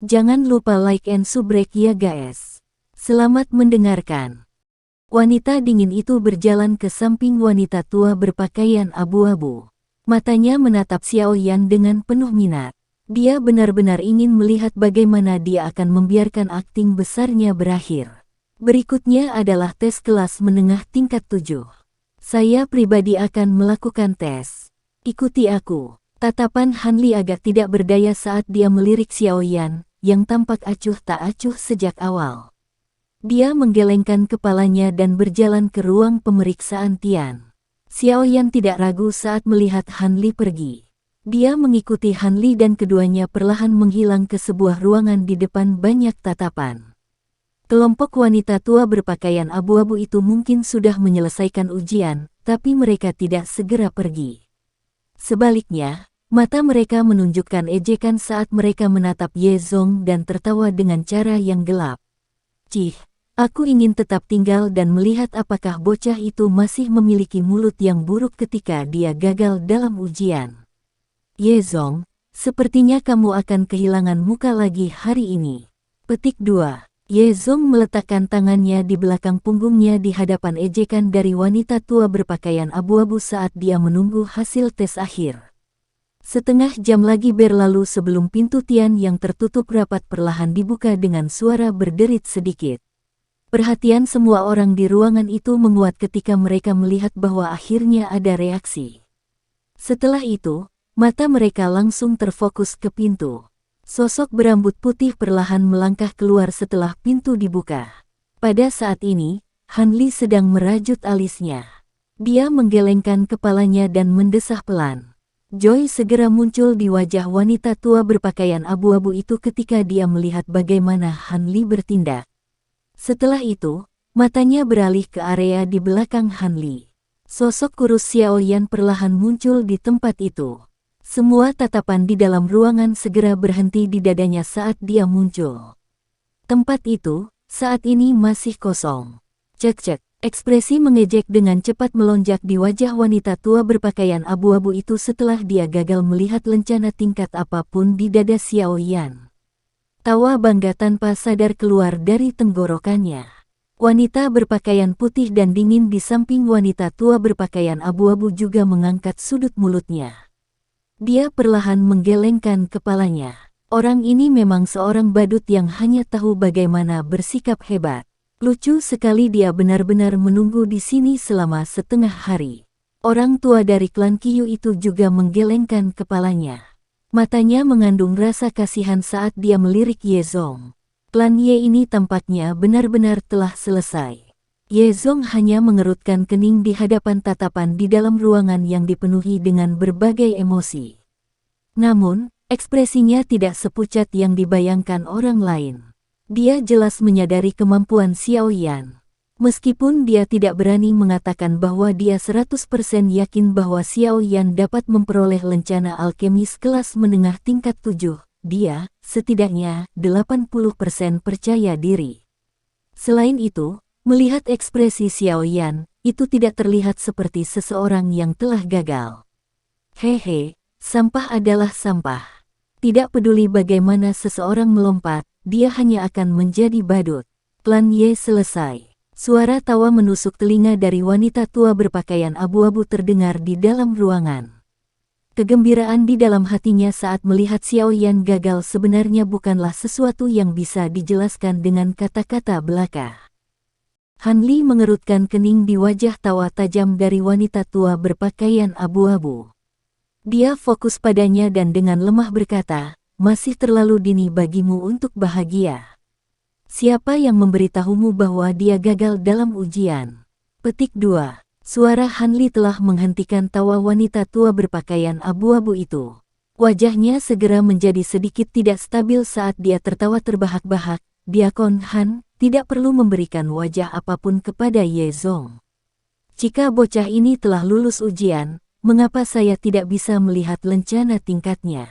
Jangan lupa like and subscribe ya guys. Selamat mendengarkan. Wanita dingin itu berjalan ke samping wanita tua berpakaian abu-abu. Matanya menatap Xiao Yan dengan penuh minat. Dia benar-benar ingin melihat bagaimana dia akan membiarkan akting besarnya berakhir. Berikutnya adalah tes kelas menengah tingkat 7. Saya pribadi akan melakukan tes. Ikuti aku. Tatapan Hanli agak tidak berdaya saat dia melirik Xiao Yan, yang tampak acuh tak acuh sejak awal. Dia menggelengkan kepalanya dan berjalan ke ruang pemeriksaan Tian. Xiao Yan tidak ragu saat melihat Hanli pergi. Dia mengikuti Hanli dan keduanya perlahan menghilang ke sebuah ruangan di depan banyak tatapan. Kelompok wanita tua berpakaian abu-abu itu mungkin sudah menyelesaikan ujian, tapi mereka tidak segera pergi. Sebaliknya, mata mereka menunjukkan ejekan saat mereka menatap Ye Zong dan tertawa dengan cara yang gelap. Cih, aku ingin tetap tinggal dan melihat apakah bocah itu masih memiliki mulut yang buruk ketika dia gagal dalam ujian. Ye Zong, sepertinya kamu akan kehilangan muka lagi hari ini. Petik 2. Ye Zong meletakkan tangannya di belakang punggungnya di hadapan ejekan dari wanita tua berpakaian abu-abu saat dia menunggu hasil tes akhir. Setengah jam lagi berlalu sebelum pintu Tian yang tertutup rapat perlahan dibuka dengan suara berderit sedikit. Perhatian semua orang di ruangan itu menguat ketika mereka melihat bahwa akhirnya ada reaksi. Setelah itu, mata mereka langsung terfokus ke pintu. Sosok berambut putih perlahan melangkah keluar setelah pintu dibuka. Pada saat ini, Hanli sedang merajut alisnya. Dia menggelengkan kepalanya dan mendesah pelan. Joy segera muncul di wajah wanita tua berpakaian abu-abu itu ketika dia melihat bagaimana Hanli bertindak. Setelah itu, matanya beralih ke area di belakang Hanli. Sosok kurus Xiao Yan perlahan muncul di tempat itu. Semua tatapan di dalam ruangan segera berhenti di dadanya saat dia muncul. Tempat itu, saat ini masih kosong. Cek-cek. Ekspresi mengejek dengan cepat melonjak di wajah wanita tua berpakaian abu-abu itu setelah dia gagal melihat lencana tingkat apapun di dada Xiao Yan. Tawa bangga tanpa sadar keluar dari tenggorokannya. Wanita berpakaian putih dan dingin di samping wanita tua berpakaian abu-abu juga mengangkat sudut mulutnya. Dia perlahan menggelengkan kepalanya. Orang ini memang seorang badut yang hanya tahu bagaimana bersikap hebat. Lucu sekali dia benar-benar menunggu di sini selama setengah hari. Orang tua dari klan Qiyu itu juga menggelengkan kepalanya. Matanya mengandung rasa kasihan saat dia melirik Ye Zong. Klan Ye ini tampaknya benar-benar telah selesai. Ye Zong hanya mengerutkan kening di hadapan tatapan di dalam ruangan yang dipenuhi dengan berbagai emosi. Namun, ekspresinya tidak sepucat yang dibayangkan orang lain. Dia jelas menyadari kemampuan Xiao Yan. Meskipun dia tidak berani mengatakan bahwa dia 100% yakin bahwa Xiao Yan dapat memperoleh lencana alkemis kelas menengah tingkat 7, dia, setidaknya, 80% percaya diri. Selain itu, melihat ekspresi Xiao Yan, itu tidak terlihat seperti seseorang yang telah gagal. Hehe, sampah adalah sampah. Tidak peduli bagaimana seseorang melompat, dia hanya akan menjadi badut. Klan Ye selesai. Suara tawa menusuk telinga dari wanita tua berpakaian abu-abu terdengar di dalam ruangan. Kegembiraan di dalam hatinya saat melihat Xiao Yan gagal sebenarnya bukanlah sesuatu yang bisa dijelaskan dengan kata-kata belaka. Hanli mengerutkan kening di wajah tawa tajam dari wanita tua berpakaian abu-abu. Dia fokus padanya dan dengan lemah berkata, masih terlalu dini bagimu untuk bahagia. Siapa yang memberitahumu bahwa dia gagal dalam ujian? Petik 2. Suara Hanli telah menghentikan tawa wanita tua berpakaian abu-abu itu. Wajahnya segera menjadi sedikit tidak stabil saat dia tertawa terbahak-bahak. Diakon Han, tidak perlu memberikan wajah apapun kepada Ye Zong. Jika bocah ini telah lulus ujian, mengapa saya tidak bisa melihat lencana tingkatnya?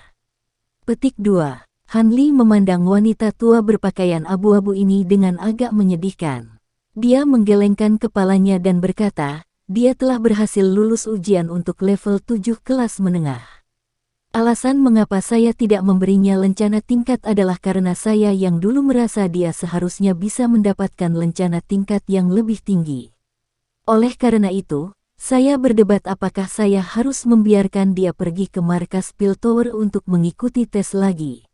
Petik 2. Hanli memandang wanita tua berpakaian abu-abu ini dengan agak menyedihkan. Dia menggelengkan kepalanya dan berkata, dia telah berhasil lulus ujian untuk level 7 kelas menengah. Alasan mengapa saya tidak memberinya lencana tingkat adalah karena saya yang dulu merasa dia seharusnya bisa mendapatkan lencana tingkat yang lebih tinggi. Oleh karena itu, saya berdebat apakah saya harus membiarkan dia pergi ke markas Piltover untuk mengikuti tes lagi.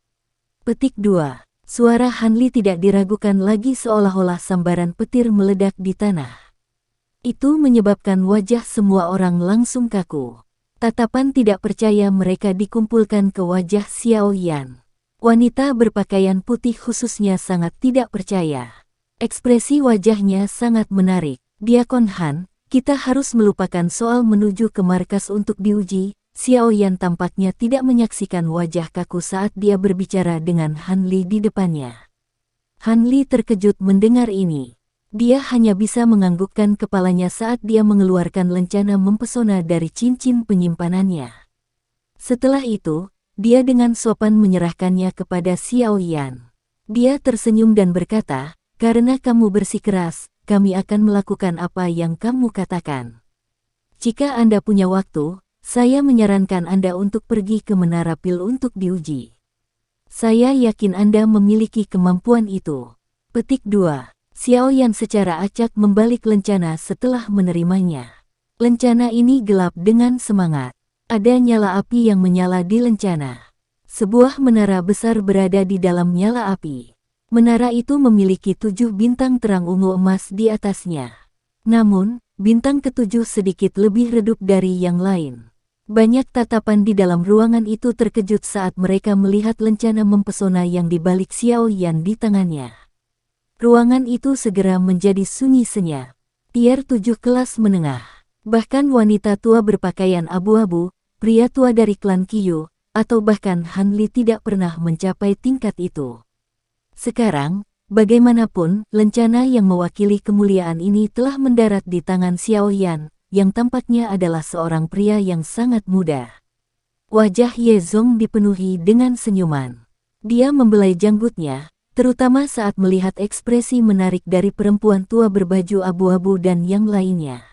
Petik 2. Suara Hanli tidak diragukan lagi seolah-olah sambaran petir meledak di tanah. Itu menyebabkan wajah semua orang langsung kaku. Tatapan tidak percaya mereka dikumpulkan ke wajah Xiao Yan. Wanita berpakaian putih khususnya sangat tidak percaya. Ekspresi wajahnya sangat menarik. Diakon Han, kita harus melupakan soal menuju ke markas untuk diuji. Xiao Yan tampaknya tidak menyaksikan wajah kaku saat dia berbicara dengan Hanli di depannya. Hanli terkejut mendengar ini. Dia hanya bisa menganggukkan kepalanya saat dia mengeluarkan lencana mempesona dari cincin penyimpanannya. Setelah itu, dia dengan sopan menyerahkannya kepada Xiao Yan. Dia tersenyum dan berkata, "Karena kamu bersikeras, kami akan melakukan apa yang kamu katakan. Jika Anda punya waktu, saya menyarankan Anda untuk pergi ke Menara Pil untuk diuji. Saya yakin Anda memiliki kemampuan itu." Petik 2. Xiao Yan secara acak membalik lencana setelah menerimanya. Lencana ini gelap dengan semangat. Ada nyala api yang menyala di lencana. Sebuah menara besar berada di dalam nyala api. Menara itu memiliki 7 bintang terang ungu emas di atasnya. Namun, bintang ketujuh sedikit lebih redup dari yang lain. Banyak tatapan di dalam ruangan itu terkejut saat mereka melihat lencana mempesona yang dibalik Xiao Yan di tangannya. Ruangan itu segera menjadi sunyi senyap. Tier 7 kelas menengah. Bahkan wanita tua berpakaian abu-abu, pria tua dari klan Qiyu, atau bahkan Hanli tidak pernah mencapai tingkat itu. Sekarang, bagaimanapun, lencana yang mewakili kemuliaan ini telah mendarat di tangan Xiao Yan, yang tampaknya adalah seorang pria yang sangat muda. Wajah Ye Zong dipenuhi dengan senyuman. Dia membelai janggutnya, terutama saat melihat ekspresi menarik dari perempuan tua berbaju abu-abu dan yang lainnya.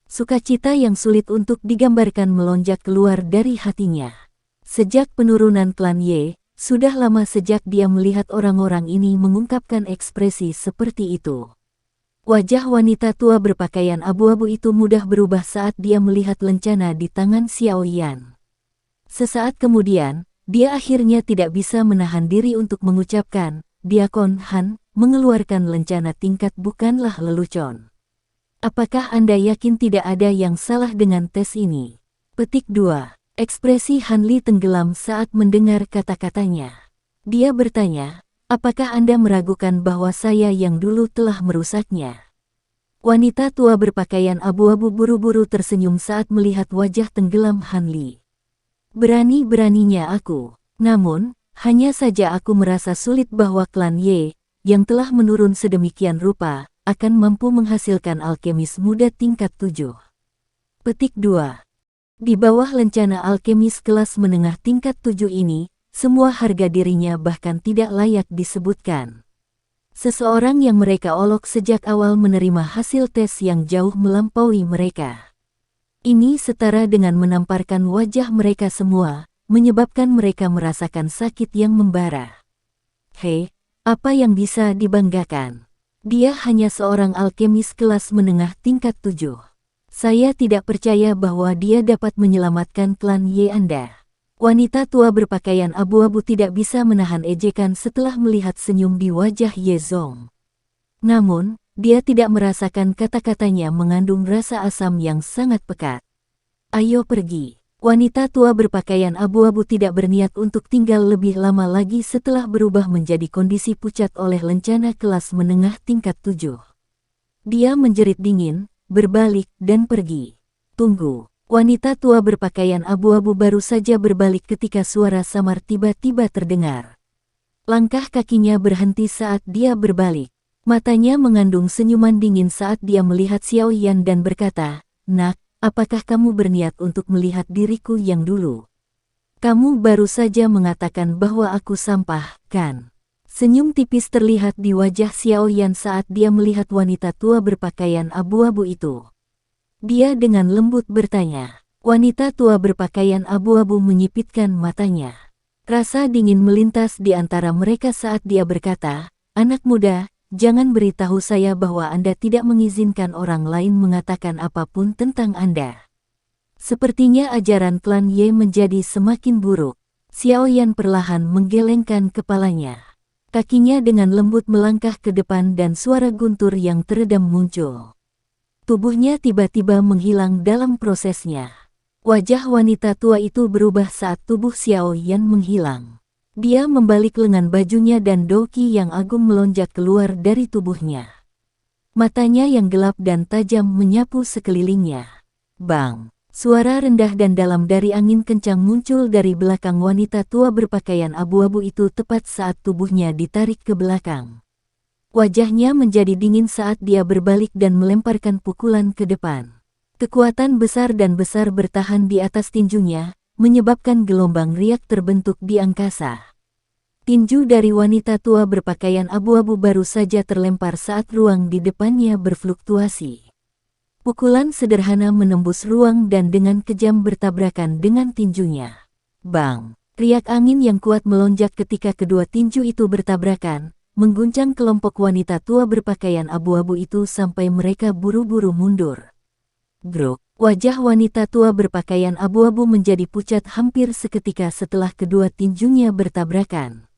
Sukacita yang sulit untuk digambarkan melonjak keluar dari hatinya. Sejak penurunan klan Ye, sudah lama sejak dia melihat orang-orang ini mengungkapkan ekspresi seperti itu. Wajah wanita tua berpakaian abu-abu itu mudah berubah saat dia melihat lencana di tangan Xiao Yan. Sesaat kemudian, dia akhirnya tidak bisa menahan diri untuk mengucapkan, "Diakon Han, mengeluarkan lencana tingkat bukanlah lelucon. Apakah Anda yakin tidak ada yang salah dengan tes ini?" Petik 2. Ekspresi Hanli tenggelam saat mendengar kata-katanya. Dia bertanya, "Apakah Anda meragukan bahwa saya yang dulu telah merusaknya?" Wanita tua berpakaian abu-abu buru-buru tersenyum saat melihat wajah tenggelam Hanli. "Berani-beraninya aku. Namun, hanya saja aku merasa sulit bahwa klan Ye, yang telah menurun sedemikian rupa, akan mampu menghasilkan alkemis muda tingkat 7. Petik 2. Di bawah lencana alkemis kelas menengah tingkat 7 ini, semua harga dirinya bahkan tidak layak disebutkan. Seseorang yang mereka olok sejak awal menerima hasil tes yang jauh melampaui mereka. Ini setara dengan menamparkan wajah mereka semua, menyebabkan mereka merasakan sakit yang membara. Hei, apa yang bisa dibanggakan? Dia hanya seorang alkemis kelas menengah tingkat 7. Saya tidak percaya bahwa dia dapat menyelamatkan klan Ye Anda. Wanita tua berpakaian abu-abu tidak bisa menahan ejekan setelah melihat senyum di wajah Ye Zong. Namun, dia tidak merasakan kata-katanya mengandung rasa asam yang sangat pekat. "Ayo pergi." Wanita tua berpakaian abu-abu tidak berniat untuk tinggal lebih lama lagi setelah berubah menjadi kondisi pucat oleh lencana kelas menengah tingkat 7. Dia menjerit dingin, berbalik, dan pergi. "Tunggu." Wanita tua berpakaian abu-abu baru saja berbalik ketika suara samar tiba-tiba terdengar. Langkah kakinya berhenti saat dia berbalik. Matanya mengandung senyuman dingin saat dia melihat Xiao Yan dan berkata, "Nak, apakah kamu berniat untuk melihat diriku yang dulu? Kamu baru saja mengatakan bahwa aku sampah, kan?" Senyum tipis terlihat di wajah Xiao Yan saat dia melihat wanita tua berpakaian abu-abu itu. Dia dengan lembut bertanya, Wanita tua berpakaian abu-abu menyipitkan matanya. Rasa dingin melintas di antara mereka saat dia berkata, "Anak muda, jangan beritahu saya bahwa Anda tidak mengizinkan orang lain mengatakan apapun tentang Anda." Sepertinya ajaran klan Ye menjadi semakin buruk. Xiao Yan perlahan menggelengkan kepalanya. Kakinya dengan lembut melangkah ke depan dan suara guntur yang teredam muncul. Tubuhnya tiba-tiba menghilang dalam prosesnya. Wajah wanita tua itu berubah saat tubuh Xiao Yan menghilang. Dia membalik lengan bajunya dan doki yang agung melonjak keluar dari tubuhnya. Matanya yang gelap dan tajam menyapu sekelilingnya. Bang! Suara rendah dan dalam dari angin kencang muncul dari belakang wanita tua berpakaian abu-abu itu tepat saat tubuhnya ditarik ke belakang. Wajahnya menjadi dingin saat dia berbalik dan melemparkan pukulan ke depan. Kekuatan besar dan besar bertahan di atas tinjunya, menyebabkan gelombang riak terbentuk di angkasa. Tinju dari wanita tua berpakaian abu-abu baru saja terlempar saat ruang di depannya berfluktuasi. Pukulan sederhana menembus ruang dan dengan kejam bertabrakan dengan tinjunya. Bang! Riak angin yang kuat melonjak ketika kedua tinju itu bertabrakan, mengguncang kelompok wanita tua berpakaian abu-abu itu sampai mereka buru-buru mundur. Grok! Wajah wanita tua berpakaian abu-abu menjadi pucat hampir seketika setelah kedua tinjunya bertabrakan.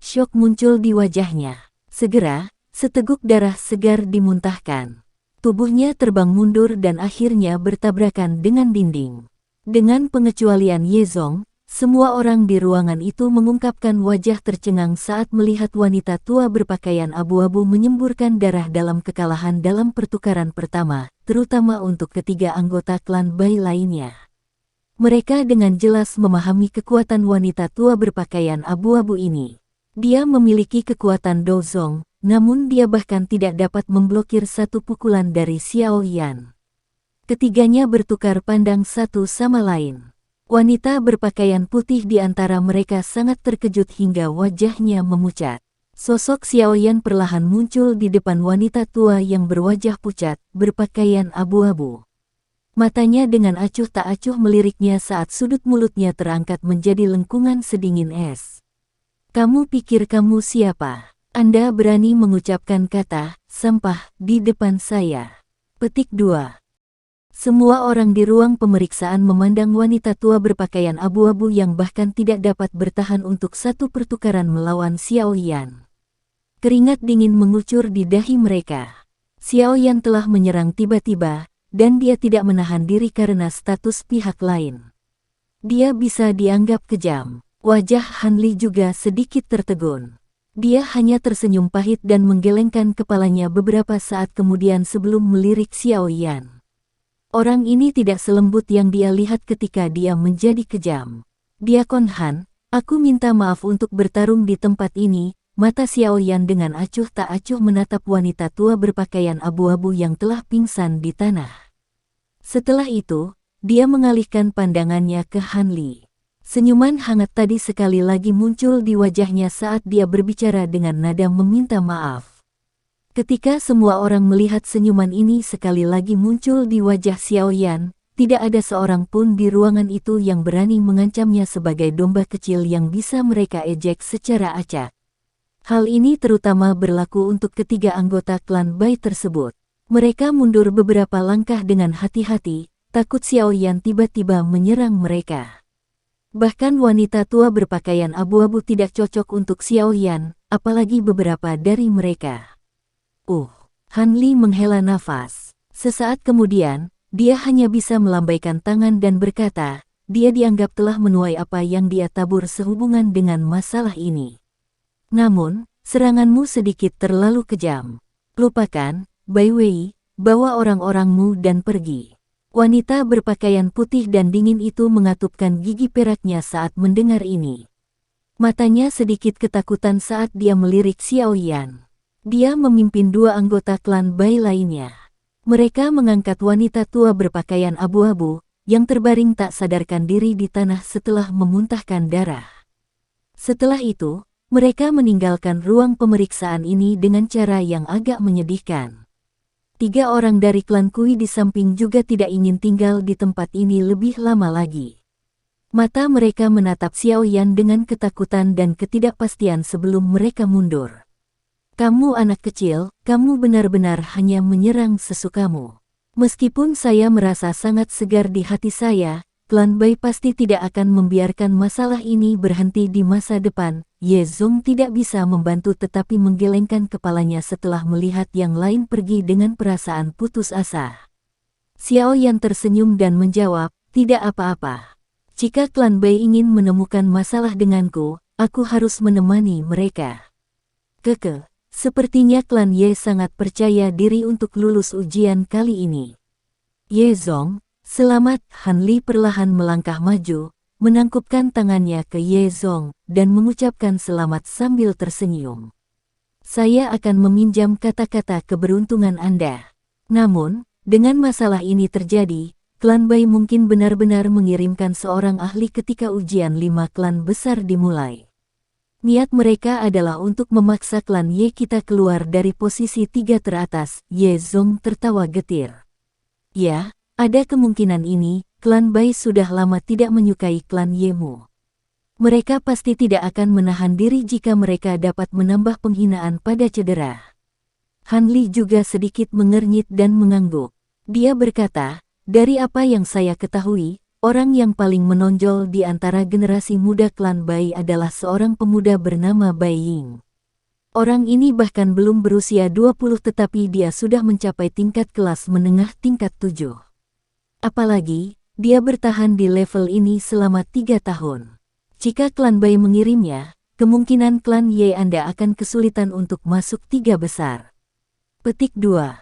Syok muncul di wajahnya. Segera, seteguk darah segar dimuntahkan. Tubuhnya terbang mundur dan akhirnya bertabrakan dengan dinding. Dengan pengecualian Ye Zong, semua orang di ruangan itu mengungkapkan wajah tercengang saat melihat wanita tua berpakaian abu-abu menyemburkan darah dalam kekalahan dalam pertukaran pertama, terutama untuk ketiga anggota klan Bai lainnya. Mereka dengan jelas memahami kekuatan wanita tua berpakaian abu-abu ini. Dia memiliki kekuatan Dozong, namun dia bahkan tidak dapat memblokir satu pukulan dari Xiao Yan. Ketiganya bertukar pandang satu sama lain. Wanita berpakaian putih di antara mereka sangat terkejut hingga wajahnya memucat. Sosok Xiao Yan perlahan muncul di depan wanita tua yang berwajah pucat, berpakaian abu-abu. Matanya dengan acuh tak acuh meliriknya saat sudut mulutnya terangkat menjadi lengkungan sedingin es. "Kamu pikir kamu siapa? Anda berani mengucapkan kata, sampah, di depan saya?" Petik 2. Semua orang di ruang pemeriksaan memandang wanita tua berpakaian abu-abu yang bahkan tidak dapat bertahan untuk satu pertukaran melawan Xiao Yan. Keringat dingin mengucur di dahi mereka. Xiao Yan telah menyerang tiba-tiba, dan dia tidak menahan diri karena status pihak lain. Dia bisa dianggap kejam. Wajah Han Li juga sedikit tertegun. Dia hanya tersenyum pahit dan menggelengkan kepalanya beberapa saat kemudian sebelum melirik Xiao Yan. Orang ini tidak selembut yang dia lihat ketika dia menjadi kejam. "Diakon Han, aku minta maaf untuk bertarung di tempat ini." Mata Xiao Yan dengan acuh tak acuh menatap wanita tua berpakaian abu-abu yang telah pingsan di tanah. Setelah itu, dia mengalihkan pandangannya ke Han Li. Senyuman hangat tadi sekali lagi muncul di wajahnya saat dia berbicara dengan nada meminta maaf. Ketika semua orang melihat senyuman ini sekali lagi muncul di wajah Xiao Yan, tidak ada seorang pun di ruangan itu yang berani mengancamnya sebagai domba kecil yang bisa mereka ejek secara acak. Hal ini terutama berlaku untuk ketiga anggota klan Bai tersebut. Mereka mundur beberapa langkah dengan hati-hati, takut Xiao Yan tiba-tiba menyerang mereka. Bahkan wanita tua berpakaian abu-abu tidak cocok untuk Xiao Yan, apalagi beberapa dari mereka. Han Li menghela nafas. Sesaat kemudian, dia hanya bisa melambaikan tangan dan berkata, dia dianggap telah menuai apa yang dia tabur sehubungan dengan masalah ini. Namun, seranganmu sedikit terlalu kejam. Lupakan, Bai Wei, bawa orang-orangmu dan pergi. Wanita berpakaian putih dan dingin itu mengatupkan gigi peraknya saat mendengar ini. Matanya sedikit ketakutan saat dia melirik Xiao Yan. Dia memimpin dua anggota klan Bai lainnya. Mereka mengangkat wanita tua berpakaian abu-abu, yang terbaring tak sadarkan diri di tanah setelah memuntahkan darah. Setelah itu, mereka meninggalkan ruang pemeriksaan ini dengan cara yang agak menyedihkan. 3 orang dari klan Kui di samping juga tidak ingin tinggal di tempat ini lebih lama lagi. Mata mereka menatap Xiao Yan dengan ketakutan dan ketidakpastian sebelum mereka mundur. Kamu anak kecil, kamu benar-benar hanya menyerang sesukamu. Meskipun saya merasa sangat segar di hati saya, klan Bai pasti tidak akan membiarkan masalah ini berhenti di masa depan. Ye Zong tidak bisa membantu tetapi menggelengkan kepalanya setelah melihat yang lain pergi dengan perasaan putus asa. Xiao Yan tersenyum dan menjawab, tidak apa-apa. Jika klan Bai ingin menemukan masalah denganku, aku harus menemani mereka. Sepertinya klan Ye sangat percaya diri untuk lulus ujian kali ini. Ye Zong, selamat. Han Li perlahan melangkah maju, menangkupkan tangannya ke Ye Zong, dan mengucapkan selamat sambil tersenyum. Saya akan meminjam kata-kata keberuntungan Anda. Namun, dengan masalah ini terjadi, klan Bai mungkin benar-benar mengirimkan seorang ahli ketika ujian 5 klan besar dimulai. Niat mereka adalah untuk memaksa klan Ye kita keluar dari posisi 3 teratas. Ye Zong tertawa getir. Ya, ada kemungkinan ini, klan Bai sudah lama tidak menyukai klan Ye-mu. Mereka pasti tidak akan menahan diri jika mereka dapat menambah penghinaan pada cedera. Han Li juga sedikit mengernyit dan mengangguk. Dia berkata, dari apa yang saya ketahui, orang yang paling menonjol di antara generasi muda klan Bai adalah seorang pemuda bernama Bai Ying. Orang ini bahkan belum berusia 20 tetapi dia sudah mencapai tingkat kelas menengah tingkat 7. Apalagi, dia bertahan di level ini selama 3 tahun. Jika klan Bai mengirimnya, kemungkinan klan Ye Anda akan kesulitan untuk masuk 3 besar. Petik 2.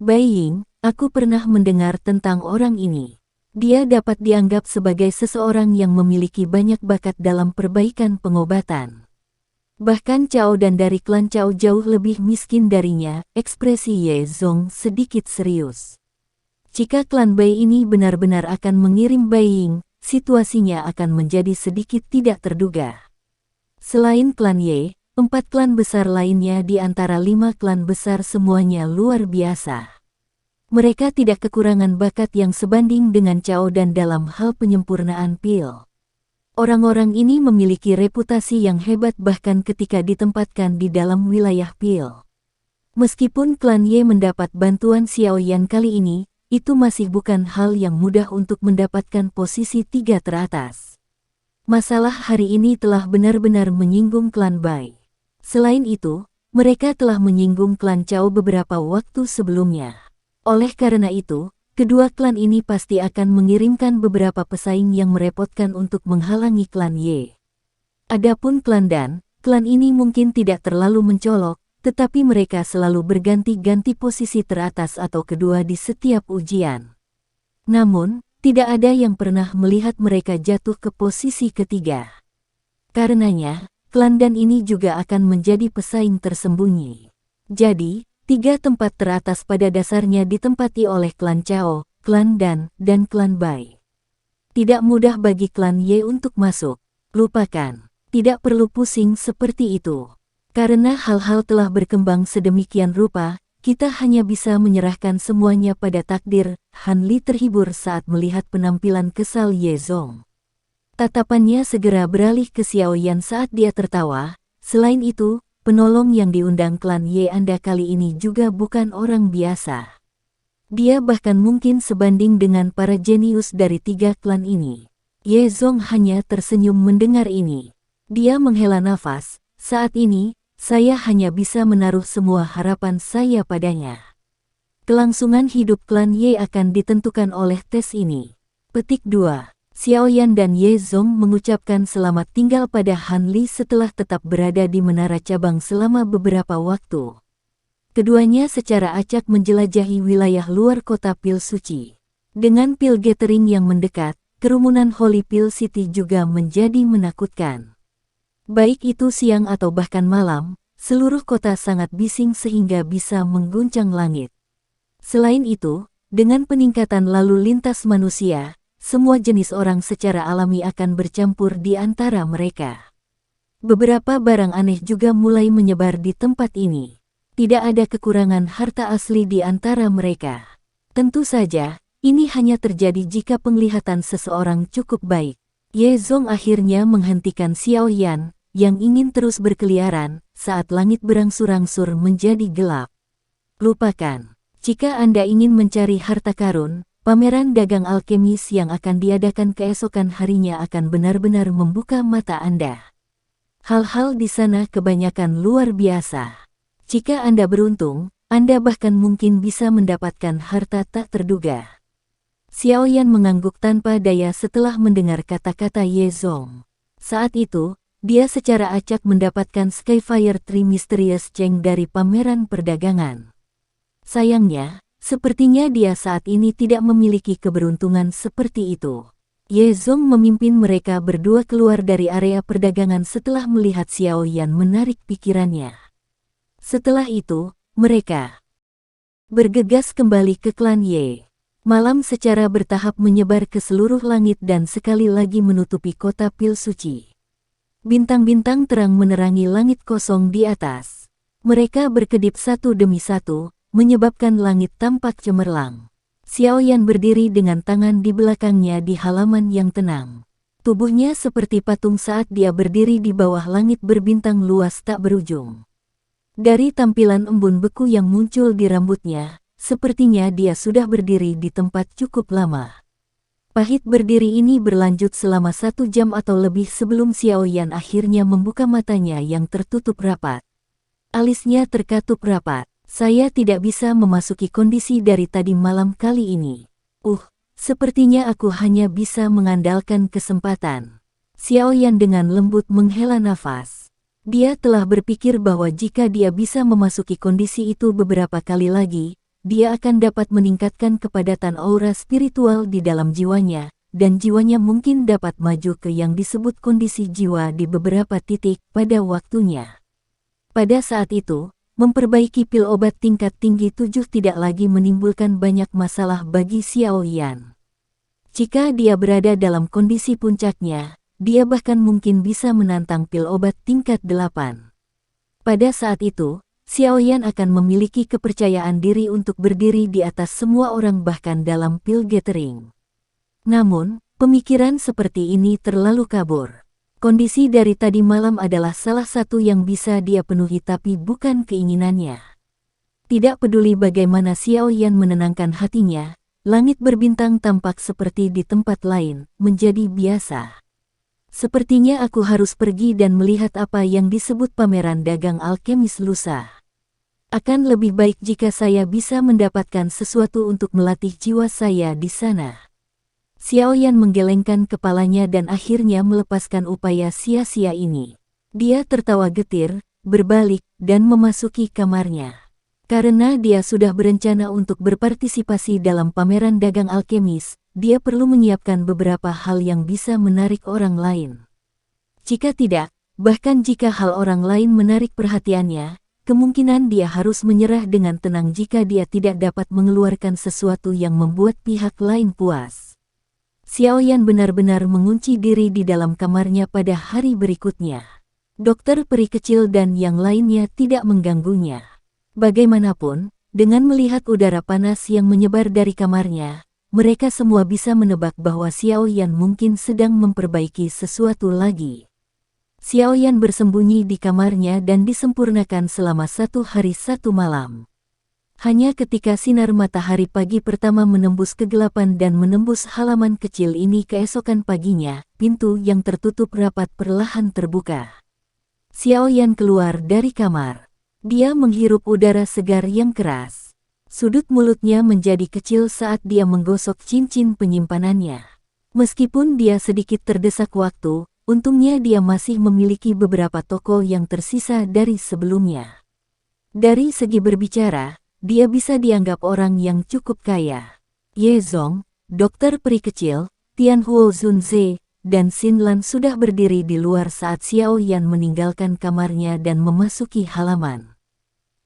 Bai Ying, aku pernah mendengar tentang orang ini. Dia dapat dianggap sebagai seseorang yang memiliki banyak bakat dalam perbaikan pengobatan. Bahkan Cao dan dari klan Cao jauh lebih miskin darinya. Ekspresi Ye Zong sedikit serius. Jika klan Bai ini benar-benar akan mengirim Bai Ying, situasinya akan menjadi sedikit tidak terduga. Selain klan Ye, 4 klan besar lainnya di antara 5 klan besar semuanya luar biasa. Mereka tidak kekurangan bakat yang sebanding dengan Cao dan dalam hal penyempurnaan pil. Orang-orang ini memiliki reputasi yang hebat bahkan ketika ditempatkan di dalam wilayah pil. Meskipun klan Ye mendapat bantuan Xiao Yan kali ini, itu masih bukan hal yang mudah untuk mendapatkan posisi 3 teratas. Masalah hari ini telah benar-benar menyinggung klan Bai. Selain itu, mereka telah menyinggung klan Cao beberapa waktu sebelumnya. Oleh karena itu, kedua klan ini pasti akan mengirimkan beberapa pesaing yang merepotkan untuk menghalangi klan Ye. Adapun klan Dan, klan ini mungkin tidak terlalu mencolok, tetapi mereka selalu berganti-ganti posisi teratas atau kedua di setiap ujian. Namun, tidak ada yang pernah melihat mereka jatuh ke posisi ketiga. Karenanya, klan Dan ini juga akan menjadi pesaing tersembunyi. Jadi, 3 tempat teratas pada dasarnya ditempati oleh klan Cao, klan Dan, dan klan Bai. Tidak mudah bagi klan Ye untuk masuk. Lupakan. Tidak perlu pusing seperti itu. Karena hal-hal telah berkembang sedemikian rupa, kita hanya bisa menyerahkan semuanya pada takdir. Han Li terhibur saat melihat penampilan kesal Ye Zong. Tatapannya segera beralih ke Xiao Yan saat dia tertawa. Selain itu, penolong yang diundang klan Ye Anda kali ini juga bukan orang biasa. Dia bahkan mungkin sebanding dengan para jenius dari 3 klan ini. Ye Zong hanya tersenyum mendengar ini. Dia menghela nafas, saat ini, saya hanya bisa menaruh semua harapan saya padanya. Kelangsungan hidup klan Ye akan ditentukan oleh tes ini. Petik 2. Xiao Yan dan Ye Zong mengucapkan selamat tinggal pada Han Li setelah tetap berada di menara cabang selama beberapa waktu. Keduanya secara acak menjelajahi wilayah luar kota Pil Suci. Dengan pil gathering yang mendekat, kerumunan Holy Pil City juga menjadi menakutkan. Baik itu siang atau bahkan malam, seluruh kota sangat bising sehingga bisa mengguncang langit. Selain itu, dengan peningkatan lalu lintas manusia, semua jenis orang secara alami akan bercampur di antara mereka. Beberapa barang aneh juga mulai menyebar di tempat ini. Tidak ada kekurangan harta asli di antara mereka. Tentu saja, ini hanya terjadi jika penglihatan seseorang cukup baik. Ye Zong akhirnya menghentikan Xiao Yan, yang ingin terus berkeliaran, saat langit berangsur-angsur menjadi gelap. Lupakan. Jika Anda ingin mencari harta karun, pameran dagang alkemis yang akan diadakan keesokan harinya akan benar-benar membuka mata Anda. Hal-hal di sana kebanyakan luar biasa. Jika Anda beruntung, Anda bahkan mungkin bisa mendapatkan harta tak terduga. Xiao Yan mengangguk tanpa daya setelah mendengar kata-kata Ye Zong. Saat itu, dia secara acak mendapatkan Skyfire Tree Mysterious Cheng dari pameran perdagangan. Sayangnya, sepertinya dia saat ini tidak memiliki keberuntungan seperti itu. Ye Zong memimpin mereka berdua keluar dari area perdagangan setelah melihat Xiao Yan menarik pikirannya. Setelah itu, mereka bergegas kembali ke klan Ye. Malam secara bertahap menyebar ke seluruh langit dan sekali lagi menutupi kota pil suci. Bintang-bintang terang menerangi langit kosong di atas. Mereka berkedip satu demi satu, menyebabkan langit tampak cemerlang. Xiao Yan berdiri dengan tangan di belakangnya di halaman yang tenang. Tubuhnya seperti patung saat dia berdiri di bawah langit berbintang luas tak berujung. Dari tampilan embun beku yang muncul di rambutnya, sepertinya dia sudah berdiri di tempat cukup lama. Pahit berdiri ini berlanjut selama 1 jam atau lebih sebelum Xiao Yan akhirnya membuka matanya yang tertutup rapat. Alisnya terkatup rapat. Saya tidak bisa memasuki kondisi dari tadi malam kali ini. Sepertinya aku hanya bisa mengandalkan kesempatan. Xiao Yan dengan lembut menghela nafas. Dia telah berpikir bahwa jika dia bisa memasuki kondisi itu beberapa kali lagi, dia akan dapat meningkatkan kepadatan aura spiritual di dalam jiwanya, dan jiwanya mungkin dapat maju ke yang disebut kondisi jiwa di beberapa titik pada waktunya. Pada saat itu, memperbaiki pil obat tingkat tinggi 7 tidak lagi menimbulkan banyak masalah bagi Xiao Yan. Jika dia berada dalam kondisi puncaknya, dia bahkan mungkin bisa menantang pil obat tingkat 8. Pada saat itu, Xiao Yan akan memiliki kepercayaan diri untuk berdiri di atas semua orang bahkan dalam pil gathering. Namun, pemikiran seperti ini terlalu kabur. Kondisi dari tadi malam adalah salah satu yang bisa dia penuhi tapi bukan keinginannya. Tidak peduli bagaimana Xiao Yan menenangkan hatinya, langit berbintang tampak seperti di tempat lain, menjadi biasa. Sepertinya aku harus pergi dan melihat apa yang disebut pameran dagang alkemis lusa. Akan lebih baik jika saya bisa mendapatkan sesuatu untuk melatih jiwa saya di sana. Xiao Yan menggelengkan kepalanya dan akhirnya melepaskan upaya sia-sia ini. Dia tertawa getir, berbalik, dan memasuki kamarnya. Karena dia sudah berencana untuk berpartisipasi dalam pameran dagang alkemis, dia perlu menyiapkan beberapa hal yang bisa menarik orang lain. Jika tidak, bahkan jika hal orang lain menarik perhatiannya, kemungkinan dia harus menyerah dengan tenang jika dia tidak dapat mengeluarkan sesuatu yang membuat pihak lain puas. Xiao Yan benar-benar mengunci diri di dalam kamarnya pada hari berikutnya. Dokter peri kecil dan yang lainnya tidak mengganggunya. Bagaimanapun, dengan melihat udara panas yang menyebar dari kamarnya, mereka semua bisa menebak bahwa Xiao Yan mungkin sedang memperbaiki sesuatu lagi. Xiao Yan bersembunyi di kamarnya dan disempurnakan selama 1 hari 1 malam. Hanya ketika sinar matahari pagi pertama menembus kegelapan dan menembus halaman kecil ini keesokan paginya, pintu yang tertutup rapat perlahan terbuka. Xiao Yan keluar dari kamar. Dia menghirup udara segar yang keras. Sudut mulutnya menjadi kecil saat dia menggosok cincin penyimpanannya. Meskipun dia sedikit terdesak waktu, untungnya dia masih memiliki beberapa toko yang tersisa dari sebelumnya. Dari segi berbicara, dia bisa dianggap orang yang cukup kaya. Ye Zong, dokter peri kecil, Tianhuo Zunze, dan Xin Lan sudah berdiri di luar saat Xiao Yan meninggalkan kamarnya dan memasuki halaman.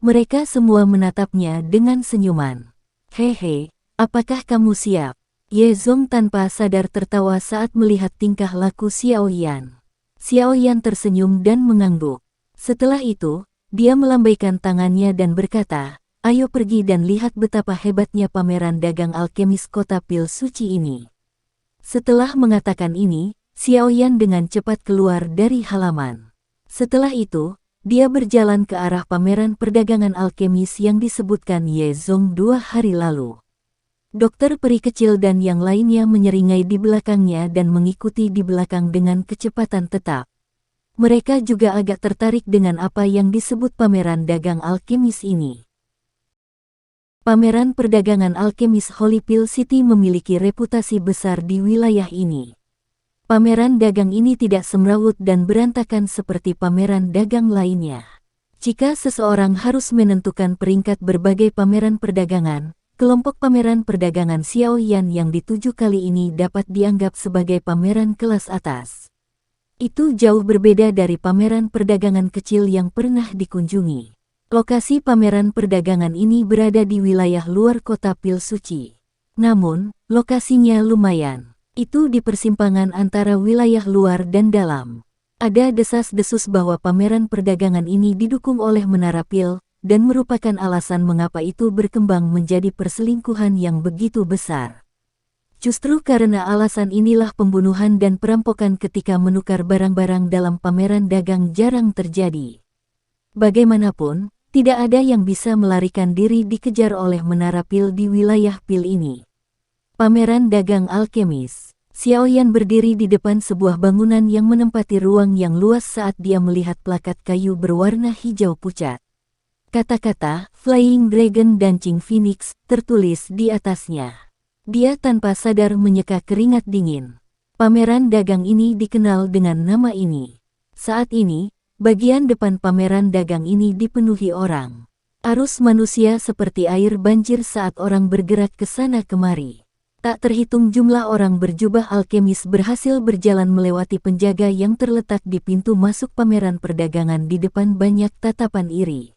Mereka semua menatapnya dengan senyuman. Hehe, apakah kamu siap? Ye Zong tanpa sadar tertawa saat melihat tingkah laku Xiao Yan. Xiao Yan tersenyum dan mengangguk. Setelah itu, dia melambaikan tangannya dan berkata, "Ayo pergi dan lihat betapa hebatnya pameran dagang alkemis kota pil suci ini." Setelah mengatakan ini, Xiaoyan dengan cepat keluar dari halaman. Setelah itu, dia berjalan ke arah pameran perdagangan alkemis yang disebutkan Ye Zong 2 hari lalu. Dokter peri kecil dan yang lainnya menyeringai di belakangnya dan mengikuti di belakang dengan kecepatan tetap. Mereka juga agak tertarik dengan apa yang disebut pameran dagang alkemis ini. Pameran perdagangan alkemis Holy Pill City memiliki reputasi besar di wilayah ini. Pameran dagang ini tidak semrawut dan berantakan seperti pameran dagang lainnya. Jika seseorang harus menentukan peringkat berbagai pameran perdagangan, kelompok pameran perdagangan Xiaoyan yang dituju kali ini dapat dianggap sebagai pameran kelas atas. Itu jauh berbeda dari pameran perdagangan kecil yang pernah dikunjungi. Lokasi pameran perdagangan ini berada di wilayah luar kota Pil Suci. Namun, lokasinya lumayan. Itu di persimpangan antara wilayah luar dan dalam. Ada desas-desus bahwa pameran perdagangan ini didukung oleh Menara Pil, dan merupakan alasan mengapa itu berkembang menjadi perselingkuhan yang begitu besar. Justru karena alasan inilah pembunuhan dan perampokan ketika menukar barang-barang dalam pameran dagang jarang terjadi. Bagaimanapun, tidak ada yang bisa melarikan diri dikejar oleh Menara Pil di wilayah Pil ini. Pameran dagang alkemis. Xiaoyan berdiri di depan sebuah bangunan yang menempati ruang yang luas saat dia melihat plakat kayu berwarna hijau pucat. Kata-kata Flying Dragon Dancing Phoenix tertulis di atasnya. Dia tanpa sadar menyeka keringat dingin. Pameran dagang ini dikenal dengan nama ini. Saat ini, bagian depan pameran dagang ini dipenuhi orang. Arus manusia seperti air banjir saat orang bergerak ke sana kemari. Tak terhitung jumlah orang berjubah alkemis berhasil berjalan melewati penjaga yang terletak di pintu masuk pameran perdagangan di depan banyak tatapan iri.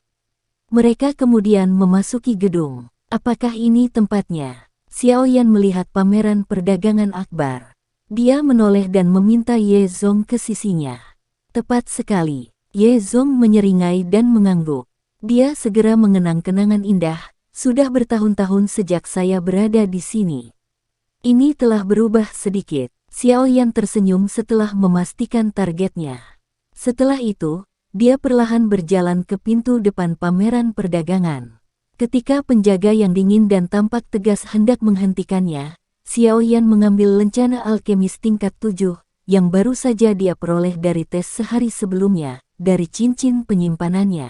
Mereka kemudian memasuki gedung. Apakah ini tempatnya? Xiaoyan melihat pameran perdagangan akbar. Dia menoleh dan meminta Ye Zong ke sisinya. Tepat sekali. Ye Zong menyeringai dan mengangguk. Dia segera mengenang kenangan indah. Sudah bertahun-tahun sejak saya berada di sini. Ini telah berubah sedikit. Xiaoyan tersenyum setelah memastikan targetnya. Setelah itu, dia perlahan berjalan ke pintu depan pameran perdagangan. Ketika penjaga yang dingin dan tampak tegas hendak menghentikannya, Xiaoyan mengambil lencana alkemis tingkat 7, yang baru saja dia peroleh dari tes sehari sebelumnya, dari cincin penyimpanannya.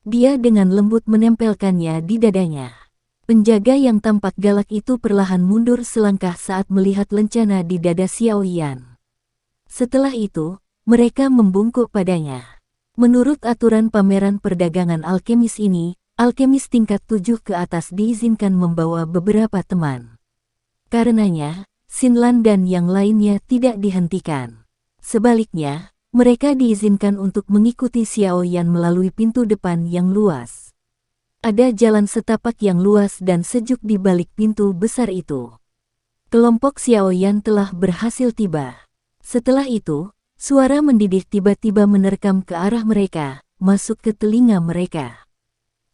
Dia dengan lembut menempelkannya di dadanya. Penjaga yang tampak galak itu perlahan mundur selangkah saat melihat lencana di dada Xiaoyan. Setelah itu, mereka membungkuk padanya. Menurut aturan pameran perdagangan alkemis ini, alkemis tingkat 7 ke atas diizinkan membawa beberapa teman. Karenanya, Xinlan dan yang lainnya tidak dihentikan. Sebaliknya, mereka diizinkan untuk mengikuti Xiaoyan melalui pintu depan yang luas. Ada jalan setapak yang luas dan sejuk di balik pintu besar itu. Kelompok Xiaoyan telah berhasil tiba. Setelah itu, suara mendidih tiba-tiba menerkam ke arah mereka, masuk ke telinga mereka.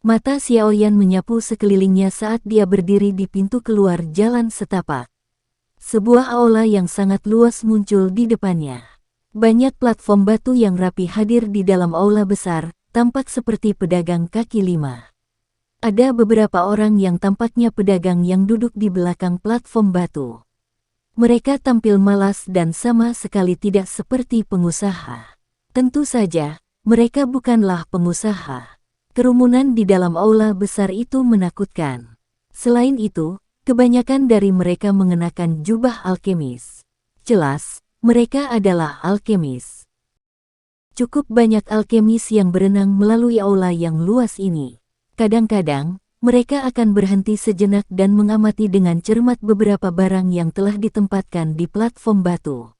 Mata Xiaoyan menyapu sekelilingnya saat dia berdiri di pintu keluar jalan setapak. Sebuah aula yang sangat luas muncul di depannya. Banyak platform batu yang rapi hadir di dalam aula besar, tampak seperti pedagang kaki lima. Ada beberapa orang yang tampaknya pedagang yang duduk di belakang platform batu. Mereka tampil malas dan sama sekali tidak seperti pengusaha. Tentu saja, mereka bukanlah pengusaha. Kerumunan di dalam aula besar itu menakutkan. Selain itu, kebanyakan dari mereka mengenakan jubah alkemis. Jelas, mereka adalah alkemis. Cukup banyak alkemis yang berenang melalui aula yang luas ini. Kadang-kadang, mereka akan berhenti sejenak dan mengamati dengan cermat beberapa barang yang telah ditempatkan di platform batu.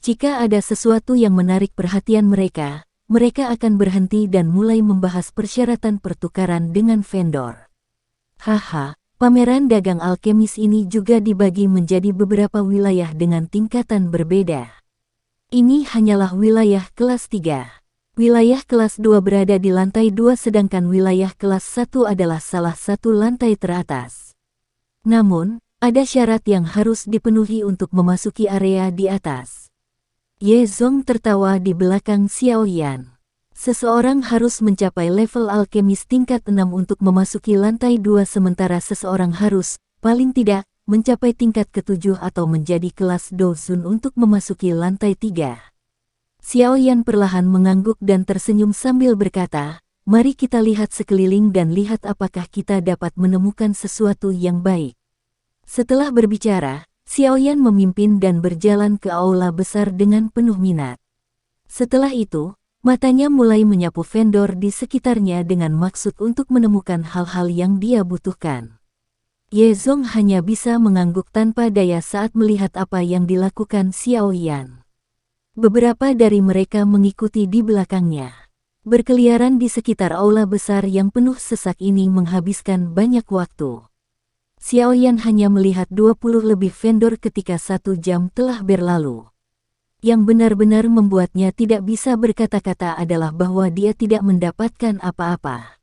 Jika ada sesuatu yang menarik perhatian mereka, mereka akan berhenti dan mulai membahas persyaratan pertukaran dengan vendor. Haha, pameran dagang alkemis ini juga dibagi menjadi beberapa wilayah dengan tingkatan berbeda. Ini hanyalah wilayah kelas 3. Wilayah kelas 2 berada di lantai 2 sedangkan wilayah kelas 1 adalah salah satu lantai teratas. Namun, ada syarat yang harus dipenuhi untuk memasuki area di atas. Ye Zong tertawa di belakang Xiao Yan. Seseorang harus mencapai level alkemis tingkat 6 untuk memasuki lantai 2 sementara seseorang harus, paling tidak, mencapai tingkat ke-7 atau menjadi kelas Dozun untuk memasuki lantai 3. Xiao Yan perlahan mengangguk dan tersenyum sambil berkata, "Mari kita lihat sekeliling dan lihat apakah kita dapat menemukan sesuatu yang baik." Setelah berbicara, Xiao Yan memimpin dan berjalan ke aula besar dengan penuh minat. Setelah itu, matanya mulai menyapu vendor di sekitarnya dengan maksud untuk menemukan hal-hal yang dia butuhkan. Ye Zong hanya bisa mengangguk tanpa daya saat melihat apa yang dilakukan Xiao Yan. Beberapa dari mereka mengikuti di belakangnya. Berkeliaran di sekitar aula besar yang penuh sesak ini menghabiskan banyak waktu. Xiao Yan hanya melihat 20 lebih vendor ketika 1 jam telah berlalu. Yang benar-benar membuatnya tidak bisa berkata-kata adalah bahwa dia tidak mendapatkan apa-apa.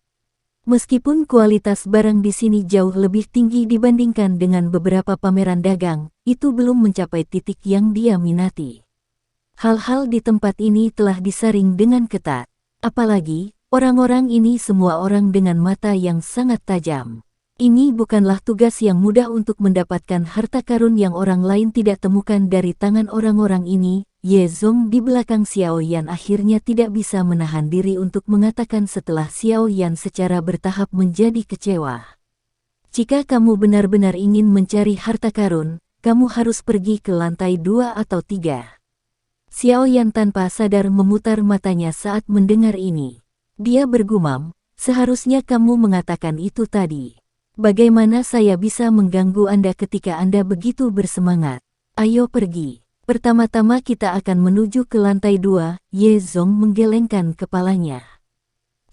Meskipun kualitas barang di sini jauh lebih tinggi dibandingkan dengan beberapa pameran dagang, itu belum mencapai titik yang dia minati. Hal-hal di tempat ini telah disaring dengan ketat. Apalagi, orang-orang ini semua orang dengan mata yang sangat tajam. Ini bukanlah tugas yang mudah untuk mendapatkan harta karun yang orang lain tidak temukan dari tangan orang-orang ini. Ye Zong di belakang Xiao Yan akhirnya tidak bisa menahan diri untuk mengatakan setelah Xiao Yan secara bertahap menjadi kecewa. "Jika kamu benar-benar ingin mencari harta karun, kamu harus pergi ke lantai 2 atau 3. Xiao Yan tanpa sadar memutar matanya saat mendengar ini. Dia bergumam, "Seharusnya kamu mengatakan itu tadi. Bagaimana saya bisa mengganggu Anda ketika Anda begitu bersemangat? Ayo pergi. Pertama-tama kita akan menuju ke lantai 2, Ye Zong menggelengkan kepalanya.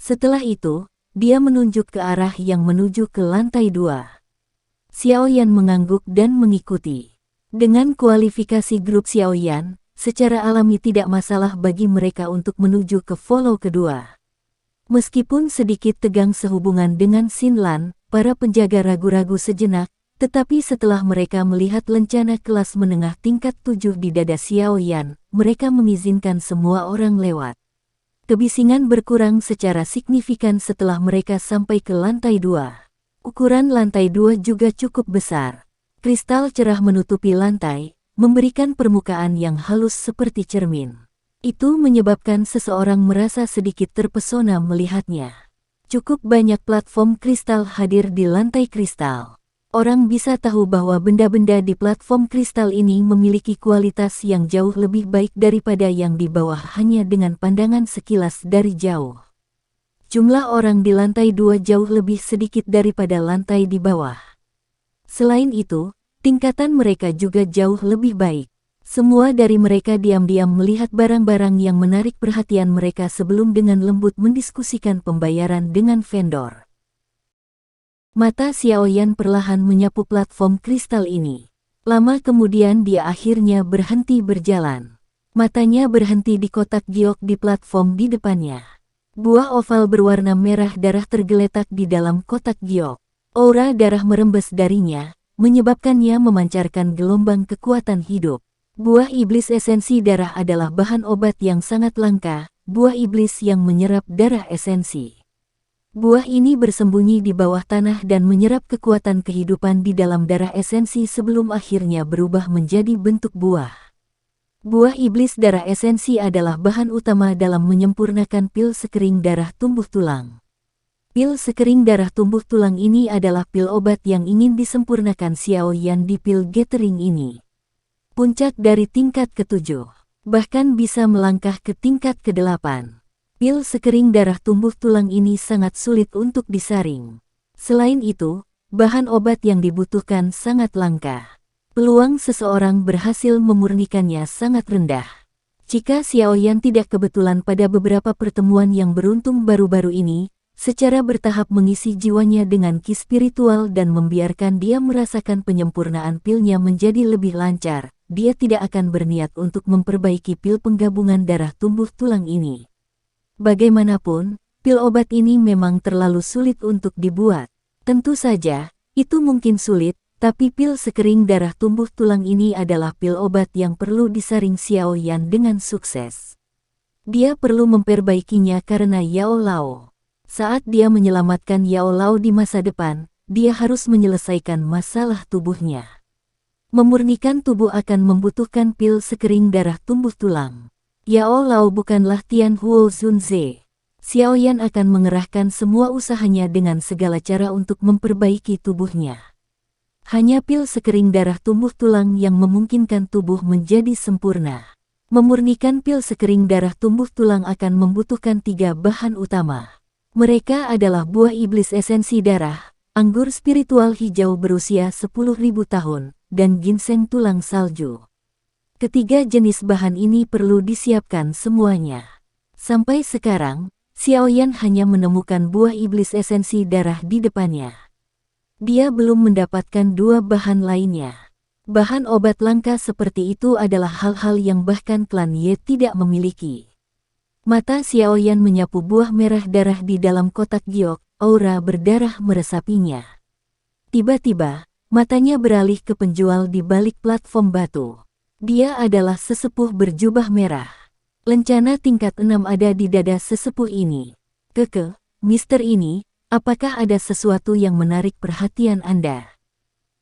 Setelah itu, dia menunjuk ke arah yang menuju ke lantai 2. Xiao Yan mengangguk dan mengikuti. Dengan kualifikasi grup Xiao Yan, secara alami tidak masalah bagi mereka untuk menuju ke follow kedua. Meskipun sedikit tegang sehubungan dengan Xin Lan, para penjaga ragu-ragu sejenak, tetapi setelah mereka melihat lencana kelas menengah tingkat 7 di dada Xiao Yan, mereka mengizinkan semua orang lewat. Kebisingan berkurang secara signifikan setelah mereka sampai ke lantai 2. Ukuran lantai 2 juga cukup besar. Kristal cerah menutupi lantai, memberikan permukaan yang halus seperti cermin. Itu menyebabkan seseorang merasa sedikit terpesona melihatnya. Cukup banyak platform kristal hadir di lantai kristal. Orang bisa tahu bahwa benda-benda di platform kristal ini memiliki kualitas yang jauh lebih baik daripada yang di bawah hanya dengan pandangan sekilas dari jauh. Jumlah orang di lantai 2 jauh lebih sedikit daripada lantai di bawah. Selain itu, tingkatan mereka juga jauh lebih baik. Semua dari mereka diam-diam melihat barang-barang yang menarik perhatian mereka sebelum dengan lembut mendiskusikan pembayaran dengan vendor. Mata Xiao Yan perlahan menyapu platform kristal ini. Lama kemudian dia akhirnya berhenti berjalan. Matanya berhenti di kotak giok di platform di depannya. Buah oval berwarna merah darah tergeletak di dalam kotak giok. Aura darah merembes darinya, menyebabkannya memancarkan gelombang kekuatan hidup. Buah iblis esensi darah adalah bahan obat yang sangat langka, buah iblis yang menyerap darah esensi. Buah ini bersembunyi di bawah tanah dan menyerap kekuatan kehidupan di dalam darah esensi sebelum akhirnya berubah menjadi bentuk buah. Buah iblis darah esensi adalah bahan utama dalam menyempurnakan pil sekering darah tumbuh tulang. Pil sekering darah tumbuh tulang ini adalah pil obat yang ingin disempurnakan Xiao Yan di pil gathering ini. Puncak dari tingkat ke-7, bahkan bisa melangkah ke tingkat ke-8. Pil sekering darah tumbuh tulang ini sangat sulit untuk disaring. Selain itu, bahan obat yang dibutuhkan sangat langka. Peluang seseorang berhasil memurnikannya sangat rendah. Jika Xiao Yan tidak kebetulan pada beberapa pertemuan yang beruntung baru-baru ini, secara bertahap mengisi jiwanya dengan ki spiritual dan membiarkan dia merasakan penyempurnaan pilnya menjadi lebih lancar, dia tidak akan berniat untuk memperbaiki pil penggabungan darah tumbuh tulang ini. Bagaimanapun, pil obat ini memang terlalu sulit untuk dibuat. Tentu saja, itu mungkin sulit, tapi pil sekering darah tumbuh tulang ini adalah pil obat yang perlu disaring Xiao Yan dengan sukses. Dia perlu memperbaikinya karena Yao Lao. Saat dia menyelamatkan Yao Lao di masa depan, dia harus menyelesaikan masalah tubuhnya. Memurnikan tubuh akan membutuhkan pil sekering darah tumbuh tulang. Yao Lao bukanlah Tian Huo Zunze. Xiao Yan akan mengerahkan semua usahanya dengan segala cara untuk memperbaiki tubuhnya. Hanya pil sekering darah tumbuh tulang yang memungkinkan tubuh menjadi sempurna. Memurnikan pil sekering darah tumbuh tulang akan membutuhkan 3 bahan utama. Mereka adalah buah iblis esensi darah, anggur spiritual hijau berusia 10.000 tahun, dan ginseng tulang salju. Ketiga jenis bahan ini perlu disiapkan semuanya. Sampai sekarang, Xiao Yan hanya menemukan buah iblis esensi darah di depannya. Dia belum mendapatkan 2 bahan lainnya. Bahan obat langka seperti itu adalah hal-hal yang bahkan klan Ye tidak memiliki. Mata Xiao Yan menyapu buah merah darah di dalam kotak giok, aura berdarah meresapinya. Tiba-tiba, matanya beralih ke penjual di balik platform batu. Dia adalah sesepuh berjubah merah. Lencana tingkat 6 ada di dada sesepuh ini. Mister ini, apakah ada sesuatu yang menarik perhatian Anda?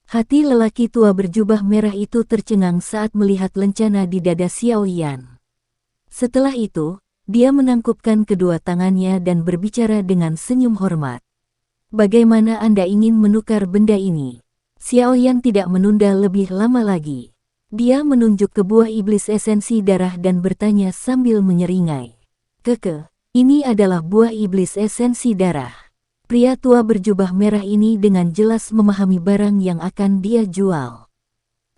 Hati lelaki tua berjubah merah itu tercengang saat melihat lencana di dada Xiao Yan. Setelah itu, dia menangkupkan kedua tangannya dan berbicara dengan senyum hormat. Bagaimana Anda ingin menukar benda ini? Xiao Yan tidak menunda lebih lama lagi. Dia menunjuk ke buah iblis esensi darah dan bertanya sambil menyeringai. Ini adalah buah iblis esensi darah. Pria tua berjubah merah ini dengan jelas memahami barang yang akan dia jual.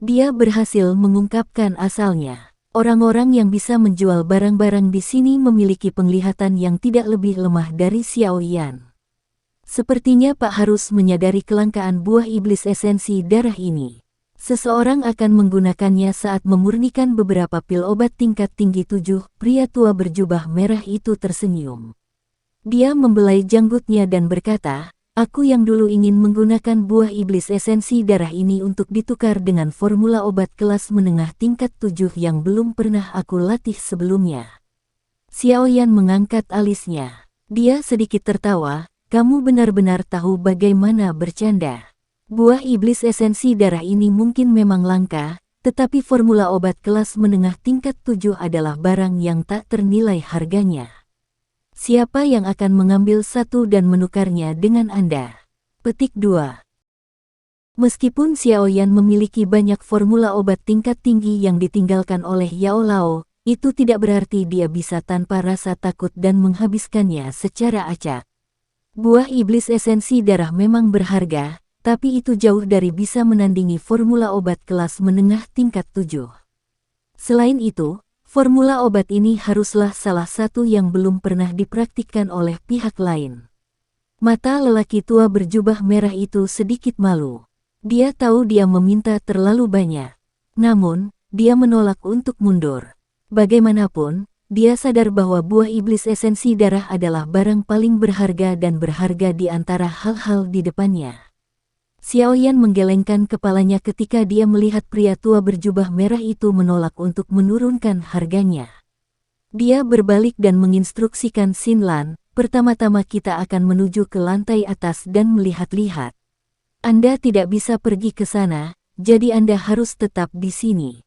Dia berhasil mengungkapkan asalnya. Orang-orang yang bisa menjual barang-barang di sini memiliki penglihatan yang tidak lebih lemah dari Xiao Yan. Sepertinya Pak harus menyadari kelangkaan buah iblis esensi darah ini. Seseorang akan menggunakannya saat memurnikan beberapa pil obat tingkat tinggi 7. Pria tua berjubah merah itu tersenyum. Dia membelai janggutnya dan berkata, aku yang dulu ingin menggunakan buah iblis esensi darah ini untuk ditukar dengan formula obat kelas menengah tingkat 7 yang belum pernah aku latih sebelumnya. Xiao Yan mengangkat alisnya. Dia sedikit tertawa, kamu benar-benar tahu bagaimana bercanda. Buah iblis esensi darah ini mungkin memang langka, tetapi formula obat kelas menengah tingkat 7 adalah barang yang tak ternilai harganya. Siapa yang akan mengambil satu dan menukarnya dengan Anda? Petik 2. Meskipun Xiao Yan memiliki banyak formula obat tingkat tinggi yang ditinggalkan oleh Yao Lao, itu tidak berarti dia bisa tanpa rasa takut dan menghabiskannya secara acak. Buah iblis esensi darah memang berharga, tapi itu jauh dari bisa menandingi formula obat kelas menengah tingkat 7. Selain itu, formula obat ini haruslah salah satu yang belum pernah dipraktikkan oleh pihak lain. Mata lelaki tua berjubah merah itu sedikit malu. Dia tahu dia meminta terlalu banyak. Namun, dia menolak untuk mundur. Bagaimanapun, dia sadar bahwa buah iblis esensi darah adalah barang paling berharga dan berharga di antara hal-hal di depannya. Xiao Yan menggelengkan kepalanya ketika dia melihat pria tua berjubah merah itu menolak untuk menurunkan harganya. Dia berbalik dan menginstruksikan Xin Lan, pertama-tama kita akan menuju ke lantai atas dan melihat-lihat. Anda tidak bisa pergi ke sana, jadi Anda harus tetap di sini.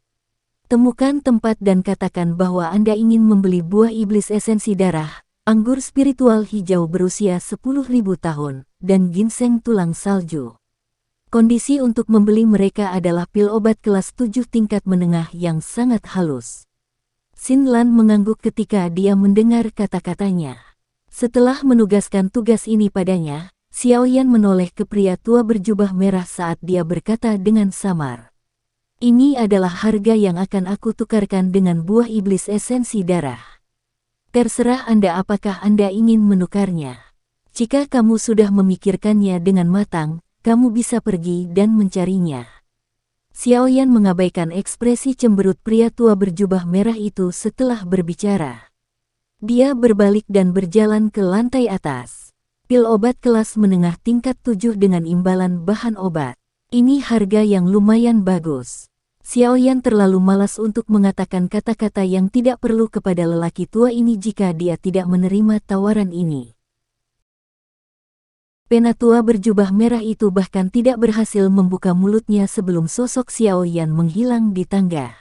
Temukan tempat dan katakan bahwa Anda ingin membeli buah iblis esensi darah, anggur spiritual hijau berusia 10.000 tahun, dan ginseng tulang salju. Kondisi untuk membeli mereka adalah pil obat kelas 7 tingkat menengah yang sangat halus. Xin Lan mengangguk ketika dia mendengar kata-katanya. Setelah menugaskan tugas ini padanya, Xiao Yan menoleh ke pria tua berjubah merah saat dia berkata dengan samar. Ini adalah harga yang akan aku tukarkan dengan buah iblis esensi darah. Terserah Anda apakah Anda ingin menukarnya. Jika kamu sudah memikirkannya dengan matang, kamu bisa pergi dan mencarinya. Xiao Yan mengabaikan ekspresi cemberut pria tua berjubah merah itu setelah berbicara. Dia berbalik dan berjalan ke lantai atas. Pil obat kelas menengah tingkat 7 dengan imbalan bahan obat. Ini harga yang lumayan bagus. Xiaoyan terlalu malas untuk mengatakan kata-kata yang tidak perlu kepada lelaki tua ini jika dia tidak menerima tawaran ini. Penatua berjubah merah itu bahkan tidak berhasil membuka mulutnya sebelum sosok Xiaoyan menghilang di tangga.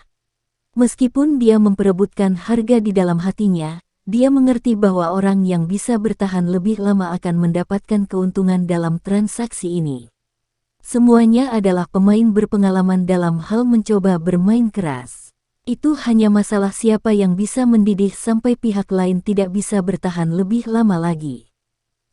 Meskipun dia memperebutkan harga di dalam hatinya, dia mengerti bahwa orang yang bisa bertahan lebih lama akan mendapatkan keuntungan dalam transaksi ini. Semuanya adalah pemain berpengalaman dalam hal mencoba bermain keras. Itu hanya masalah siapa yang bisa mendidih sampai pihak lain tidak bisa bertahan lebih lama lagi.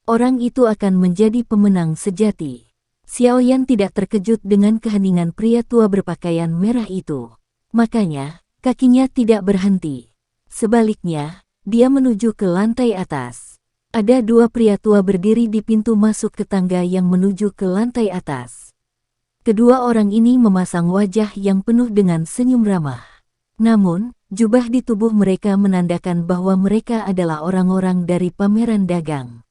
Orang itu akan menjadi pemenang sejati. Xiaoyan tidak terkejut dengan keheningan pria tua berpakaian merah itu. Makanya, kakinya tidak berhenti. Sebaliknya, dia menuju ke lantai atas. Ada dua pria tua berdiri di pintu masuk ke tangga yang menuju ke lantai atas. Kedua orang ini memasang wajah yang penuh dengan senyum ramah. Namun, jubah di tubuh mereka menandakan bahwa mereka adalah orang-orang dari pameran dagang.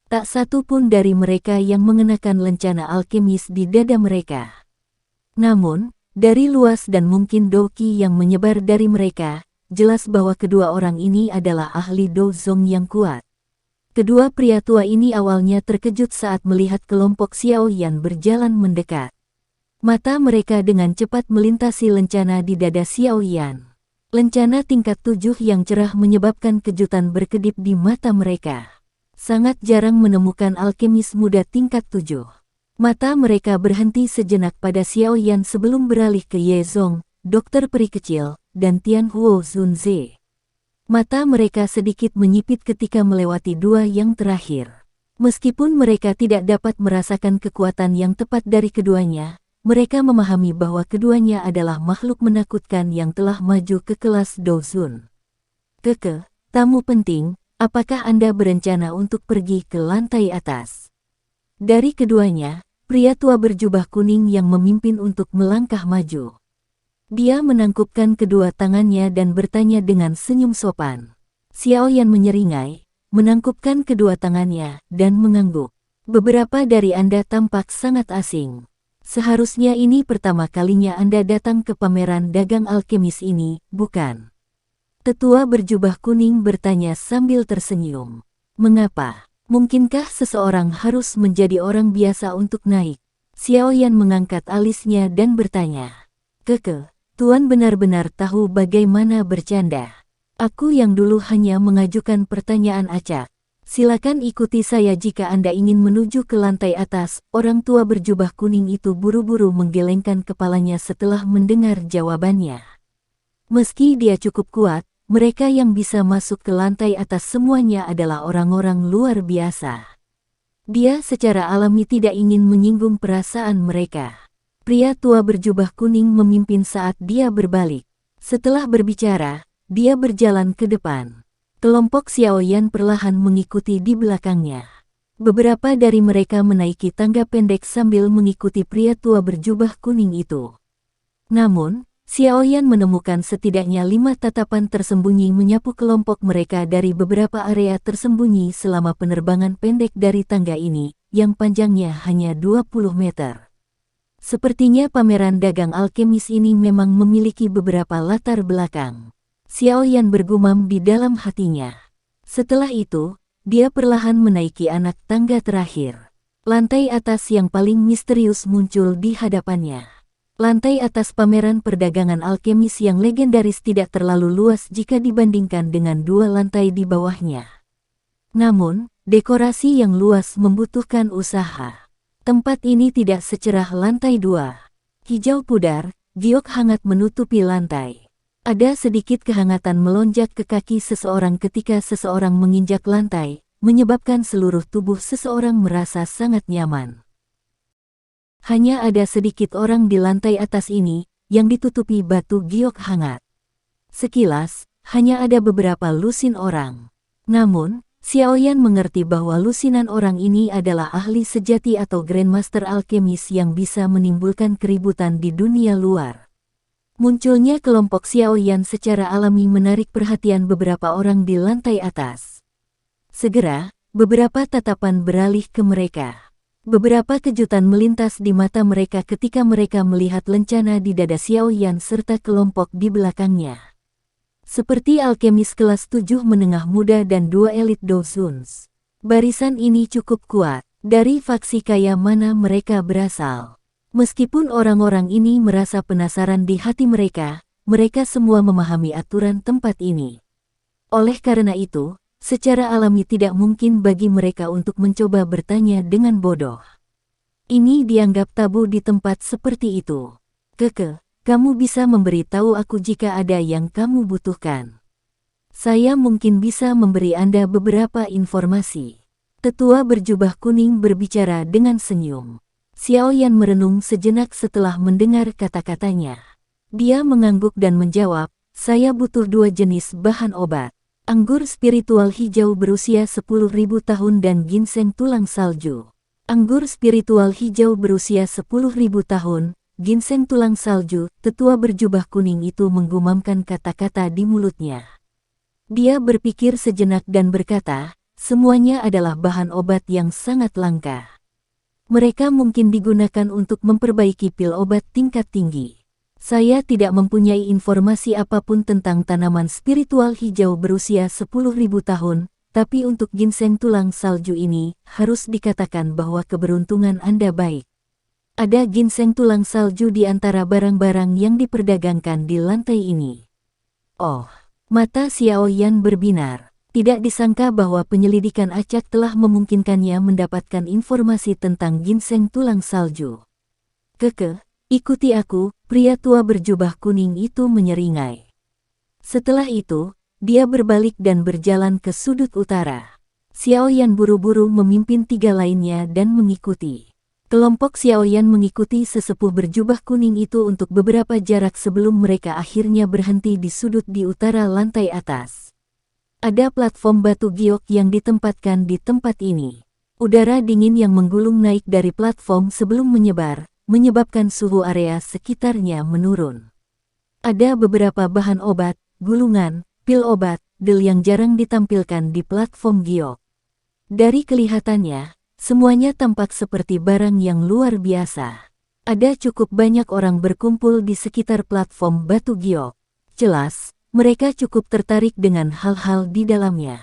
Tak satu pun dari mereka yang mengenakan lencana alkemis di dada mereka. Namun, dari luas dan mungkin doki yang menyebar dari mereka, jelas bahwa kedua orang ini adalah ahli dozong yang kuat. Kedua pria tua ini awalnya terkejut saat melihat kelompok Xiaoyan berjalan mendekat. Mata mereka dengan cepat melintasi lencana di dada Xiaoyan. Lencana tingkat 7 yang cerah menyebabkan kejutan berkedip di mata mereka. Sangat jarang menemukan alkemis muda tingkat 7. Mata mereka berhenti sejenak pada Xiaoyan sebelum beralih ke Ye Zong, dokter peri kecil, dan Tian Huo Zunze. Mata mereka sedikit menyipit ketika melewati dua yang terakhir. Meskipun mereka tidak dapat merasakan kekuatan yang tepat dari keduanya, mereka memahami bahwa keduanya adalah makhluk menakutkan yang telah maju ke kelas Dozun. Tamu penting. Apakah Anda berencana untuk pergi ke lantai atas? Dari keduanya, pria tua berjubah kuning yang memimpin untuk melangkah maju. Dia menangkupkan kedua tangannya dan bertanya dengan senyum sopan. Xiaoyan menyeringai, menangkupkan kedua tangannya, dan mengangguk. Beberapa dari Anda tampak sangat asing. Seharusnya ini pertama kalinya Anda datang ke pameran dagang alkemis ini, bukan? Tetua berjubah kuning bertanya sambil tersenyum. Mengapa? Mungkinkah seseorang harus menjadi orang biasa untuk naik? Xiaoyan mengangkat alisnya dan bertanya. Tuan benar-benar tahu bagaimana bercanda. Aku yang dulu hanya mengajukan pertanyaan acak. Silakan ikuti saya jika Anda ingin menuju ke lantai atas. Orang tua berjubah kuning itu buru-buru menggelengkan kepalanya setelah mendengar jawabannya. Meski dia cukup kuat, mereka yang bisa masuk ke lantai atas semuanya adalah orang-orang luar biasa. Dia secara alami tidak ingin menyinggung perasaan mereka. Pria tua berjubah kuning memimpin saat dia berbalik. Setelah berbicara, dia berjalan ke depan. Kelompok Xiaoyan perlahan mengikuti di belakangnya. Beberapa dari mereka menaiki tangga pendek sambil mengikuti pria tua berjubah kuning itu. Namun, Xiaoyan menemukan setidaknya 5 tatapan tersembunyi menyapu kelompok mereka dari beberapa area tersembunyi selama penerbangan pendek dari tangga ini, yang panjangnya hanya 20 meter. Sepertinya pameran dagang alkemis ini memang memiliki beberapa latar belakang. Xiaoyan bergumam di dalam hatinya. Setelah itu, dia perlahan menaiki anak tangga terakhir. Lantai atas yang paling misterius muncul di hadapannya. Lantai atas pameran perdagangan alkemis yang legendaris tidak terlalu luas jika dibandingkan dengan dua lantai di bawahnya. Namun, dekorasi yang luas membutuhkan usaha. Tempat ini tidak secerah lantai 2. Hijau pudar, giok hangat menutupi lantai. Ada sedikit kehangatan melonjak ke kaki seseorang ketika seseorang menginjak lantai, menyebabkan seluruh tubuh seseorang merasa sangat nyaman. Hanya ada sedikit orang di lantai atas ini, yang ditutupi batu giok hangat. Sekilas, hanya ada beberapa lusin orang. Namun, Xiaoyan mengerti bahwa lusinan orang ini adalah ahli sejati atau Grandmaster alkemis yang bisa menimbulkan keributan di dunia luar. Munculnya kelompok Xiaoyan secara alami menarik perhatian beberapa orang di lantai atas. Segera, beberapa tatapan beralih ke mereka. Beberapa kejutan melintas di mata mereka ketika mereka melihat lencana di dada Xiaoyan serta kelompok di belakangnya. Seperti alkemis kelas 7 menengah muda dan 2 elit Dozuns. Barisan ini cukup kuat. Dari faksi kaya mana mereka berasal? Meskipun orang-orang ini merasa penasaran di hati mereka, mereka semua memahami aturan tempat ini. Oleh karena itu, secara alami tidak mungkin bagi mereka untuk mencoba bertanya dengan bodoh. Ini dianggap tabu di tempat seperti itu. Keke, kamu bisa memberitahu aku jika ada yang kamu butuhkan. Saya mungkin bisa memberi Anda beberapa informasi. Tetua berjubah kuning berbicara dengan senyum. Xiaoyan merenung sejenak setelah mendengar kata-katanya. Dia mengangguk dan menjawab, saya butuh 2 jenis bahan obat. Anggur spiritual hijau berusia 10.000 tahun dan ginseng tulang salju. Anggur spiritual hijau berusia 10.000 tahun, ginseng tulang salju. Tetua berjubah kuning itu menggumamkan kata-kata di mulutnya. Dia berpikir sejenak dan berkata, semuanya adalah bahan obat yang sangat langka. Mereka mungkin digunakan untuk memperbaiki pil obat tingkat tinggi. Saya tidak mempunyai informasi apapun tentang tanaman spiritual hijau berusia 10.000 tahun, tapi untuk ginseng tulang salju ini, harus dikatakan bahwa keberuntungan Anda baik. Ada ginseng tulang salju di antara barang-barang yang diperdagangkan di lantai ini. Oh, mata Xiaoyan berbinar. Tidak disangka bahwa penyelidikan acak telah memungkinkannya mendapatkan informasi tentang ginseng tulang salju. Keke, ikuti aku, pria tua berjubah kuning itu menyeringai. Setelah itu, dia berbalik dan berjalan ke sudut utara. Xiaoyan buru-buru memimpin 3 lainnya dan mengikuti. Kelompok Xiaoyan mengikuti sesepuh berjubah kuning itu untuk beberapa jarak sebelum mereka akhirnya berhenti di sudut di utara lantai atas. Ada platform batu giok yang ditempatkan di tempat ini. Udara dingin yang menggulung naik dari platform sebelum menyebar, menyebabkan suhu area sekitarnya menurun. Ada beberapa bahan obat, gulungan, pil obat, del yang jarang ditampilkan di platform giok. Dari kelihatannya, semuanya tampak seperti barang yang luar biasa. Ada cukup banyak orang berkumpul di sekitar platform batu giok. Jelas, mereka cukup tertarik dengan hal-hal di dalamnya.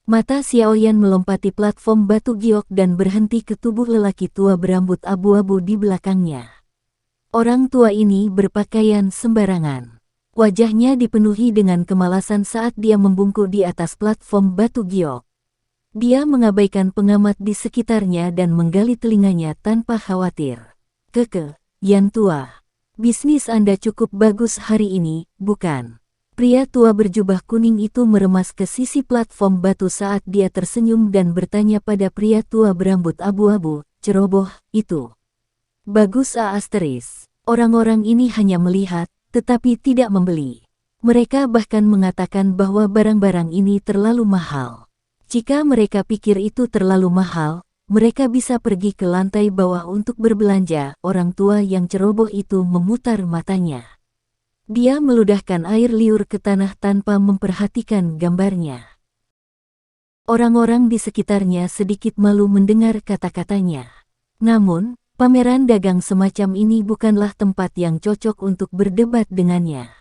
Mata Xiaoyan melompati platform batu giok dan berhenti ke tubuh lelaki tua berambut abu-abu di belakangnya. Orang tua ini berpakaian sembarangan. Wajahnya dipenuhi dengan kemalasan saat dia membungkuk di atas platform batu giok. Dia mengabaikan pengamat di sekitarnya dan menggali telinganya tanpa khawatir. Keke, Yan tua. Bisnis Anda cukup bagus hari ini, bukan? Pria tua berjubah kuning itu meremas ke sisi platform batu saat dia tersenyum dan bertanya pada pria tua berambut abu-abu, ceroboh, itu. Bagus asteris. Orang-orang ini hanya melihat, tetapi tidak membeli. Mereka bahkan mengatakan bahwa barang-barang ini terlalu mahal. Jika mereka pikir itu terlalu mahal, mereka bisa pergi ke lantai bawah untuk berbelanja. Orang tua yang ceroboh itu memutar matanya. Dia meludahkan air liur ke tanah tanpa memperhatikan gambarnya. Orang-orang di sekitarnya sedikit malu mendengar kata-katanya. Namun, pameran dagang semacam ini bukanlah tempat yang cocok untuk berdebat dengannya.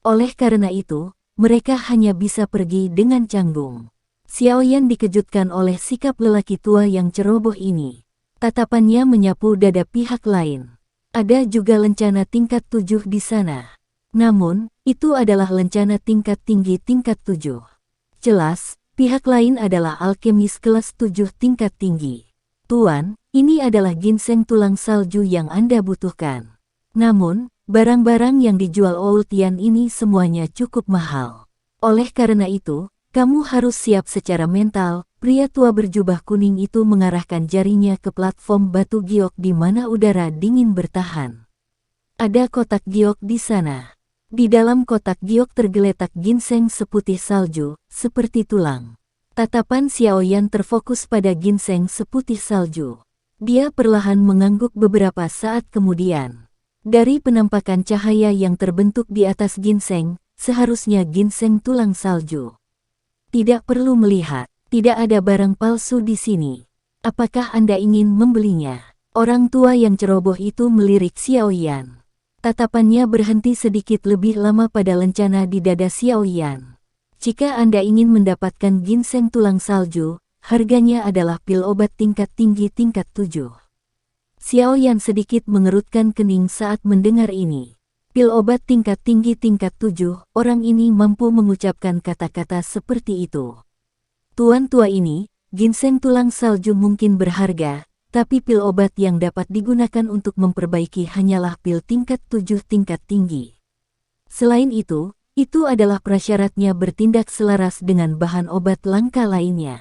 Oleh karena itu, mereka hanya bisa pergi dengan canggung. Xiaoyan dikejutkan oleh sikap lelaki tua yang ceroboh ini. Tatapannya menyapu dada pihak lain. Ada juga lencana tingkat 7 di sana. Namun, itu adalah lencana tingkat tinggi tingkat 7. Jelas, pihak lain adalah alkemis kelas 7 tingkat tinggi. Tuan, ini adalah ginseng tulang salju yang Anda butuhkan. Namun, barang-barang yang dijual Oultian ini semuanya cukup mahal. Oleh karena itu, kamu harus siap secara mental. Pria tua berjubah kuning itu mengarahkan jarinya ke platform batu giok di mana udara dingin bertahan. Ada kotak giok di sana. Di dalam kotak giok tergeletak ginseng seputih salju, seperti tulang. Tatapan Xiaoyan terfokus pada ginseng seputih salju. Dia perlahan mengangguk beberapa saat kemudian. Dari penampakan cahaya yang terbentuk di atas ginseng, seharusnya ginseng tulang salju. Tidak perlu melihat, tidak ada barang palsu di sini. Apakah Anda ingin membelinya? Orang tua yang ceroboh itu melirik Xiaoyan. Tatapannya berhenti sedikit lebih lama pada lencana di dada Xiaoyan. Jika Anda ingin mendapatkan ginseng tulang salju, harganya adalah pil obat tingkat tinggi tingkat 7. Xiaoyan sedikit mengerutkan kening saat mendengar ini. Pil obat tingkat tinggi tingkat 7, orang ini mampu mengucapkan kata-kata seperti itu. Tuan tua ini, ginseng tulang salju mungkin berharga, tapi pil obat yang dapat digunakan untuk memperbaiki hanyalah pil tingkat 7 tingkat tinggi. Selain itu adalah prasyaratnya bertindak selaras dengan bahan obat langka lainnya.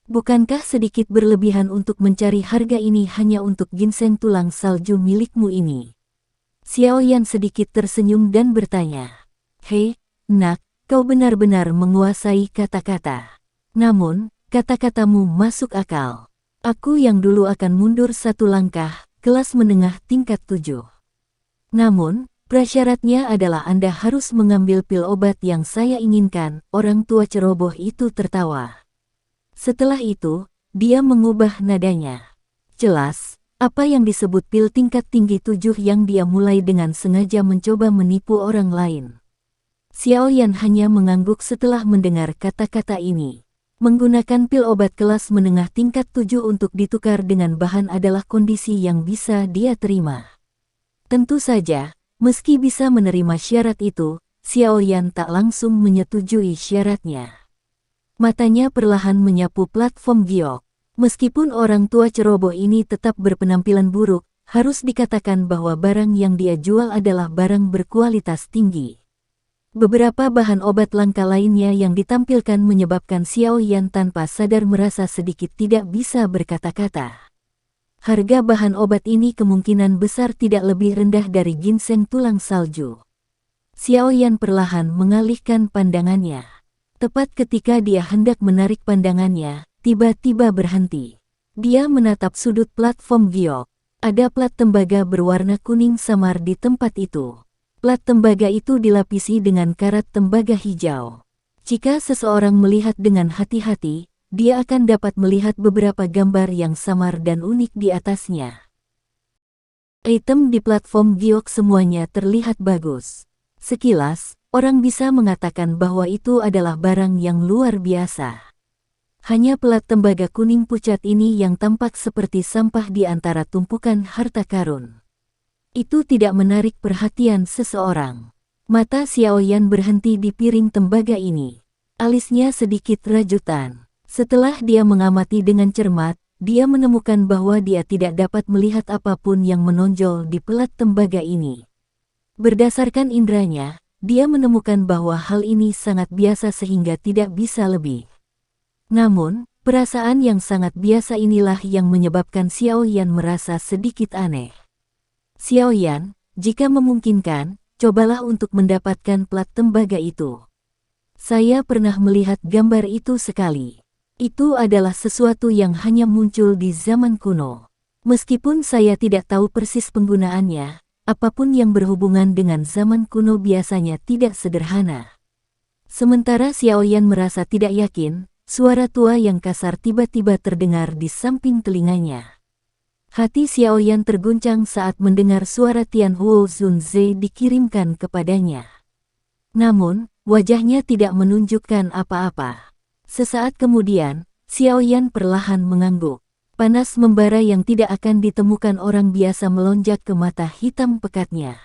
Bukankah sedikit berlebihan untuk mencari harga ini hanya untuk ginseng tulang salju milikmu ini? Xiaoyan sedikit tersenyum dan bertanya, "Hei, nak, kau benar-benar menguasai kata-kata. Namun, kata-katamu masuk akal. Aku yang dulu akan mundur satu langkah, kelas menengah tingkat 7. Namun, prasyaratnya adalah Anda harus mengambil pil obat yang saya inginkan." Orang tua ceroboh itu tertawa. Setelah itu, dia mengubah nadanya. Jelas, apa yang disebut pil tingkat tinggi 7 yang dia mulai dengan sengaja mencoba menipu orang lain. Xiaoyan hanya mengangguk setelah mendengar kata-kata ini. Menggunakan pil obat kelas menengah tingkat 7 untuk ditukar dengan bahan adalah kondisi yang bisa dia terima. Tentu saja, meski bisa menerima syarat itu, Xiaoyan tak langsung menyetujui syaratnya. Matanya perlahan menyapu platform giok. Meskipun orang tua ceroboh ini tetap berpenampilan buruk, harus dikatakan bahwa barang yang dia jual adalah barang berkualitas tinggi. Beberapa bahan obat langka lainnya yang ditampilkan menyebabkan Xiaoyan tanpa sadar merasa sedikit tidak bisa berkata-kata. Harga bahan obat ini kemungkinan besar tidak lebih rendah dari ginseng tulang salju. Xiaoyan perlahan mengalihkan pandangannya. Tepat ketika dia hendak menarik pandangannya, tiba-tiba berhenti. Dia menatap sudut platform giok. Ada plat tembaga berwarna kuning samar di tempat itu. Plat tembaga itu dilapisi dengan karat tembaga hijau. Jika seseorang melihat dengan hati-hati, dia akan dapat melihat beberapa gambar yang samar dan unik di atasnya. Item di platform giok semuanya terlihat bagus. Sekilas, orang bisa mengatakan bahwa itu adalah barang yang luar biasa. Hanya pelat tembaga kuning pucat ini yang tampak seperti sampah di antara tumpukan harta karun. Itu tidak menarik perhatian seseorang. Mata Xiaoyan berhenti di piring tembaga ini. Alisnya sedikit rajutan. Setelah dia mengamati dengan cermat, dia menemukan bahwa dia tidak dapat melihat apapun yang menonjol di pelat tembaga ini. Berdasarkan indranya, dia menemukan bahwa hal ini sangat biasa sehingga tidak bisa lebih. Namun, perasaan yang sangat biasa inilah yang menyebabkan Xiaoyan merasa sedikit aneh. "Xiaoyan, jika memungkinkan, cobalah untuk mendapatkan plat tembaga itu. Saya pernah melihat gambar itu sekali. Itu adalah sesuatu yang hanya muncul di zaman kuno. Meskipun saya tidak tahu persis penggunaannya, apapun yang berhubungan dengan zaman kuno biasanya tidak sederhana." Sementara Xiaoyan merasa tidak yakin, suara tua yang kasar tiba-tiba terdengar di samping telinganya. Hati Xiaoyan terguncang saat mendengar suara Tian Huo Zunze dikirimkan kepadanya. Namun, wajahnya tidak menunjukkan apa-apa. Sesaat kemudian, Xiaoyan perlahan mengangguk. Panas membara yang tidak akan ditemukan orang biasa melonjak ke mata hitam pekatnya.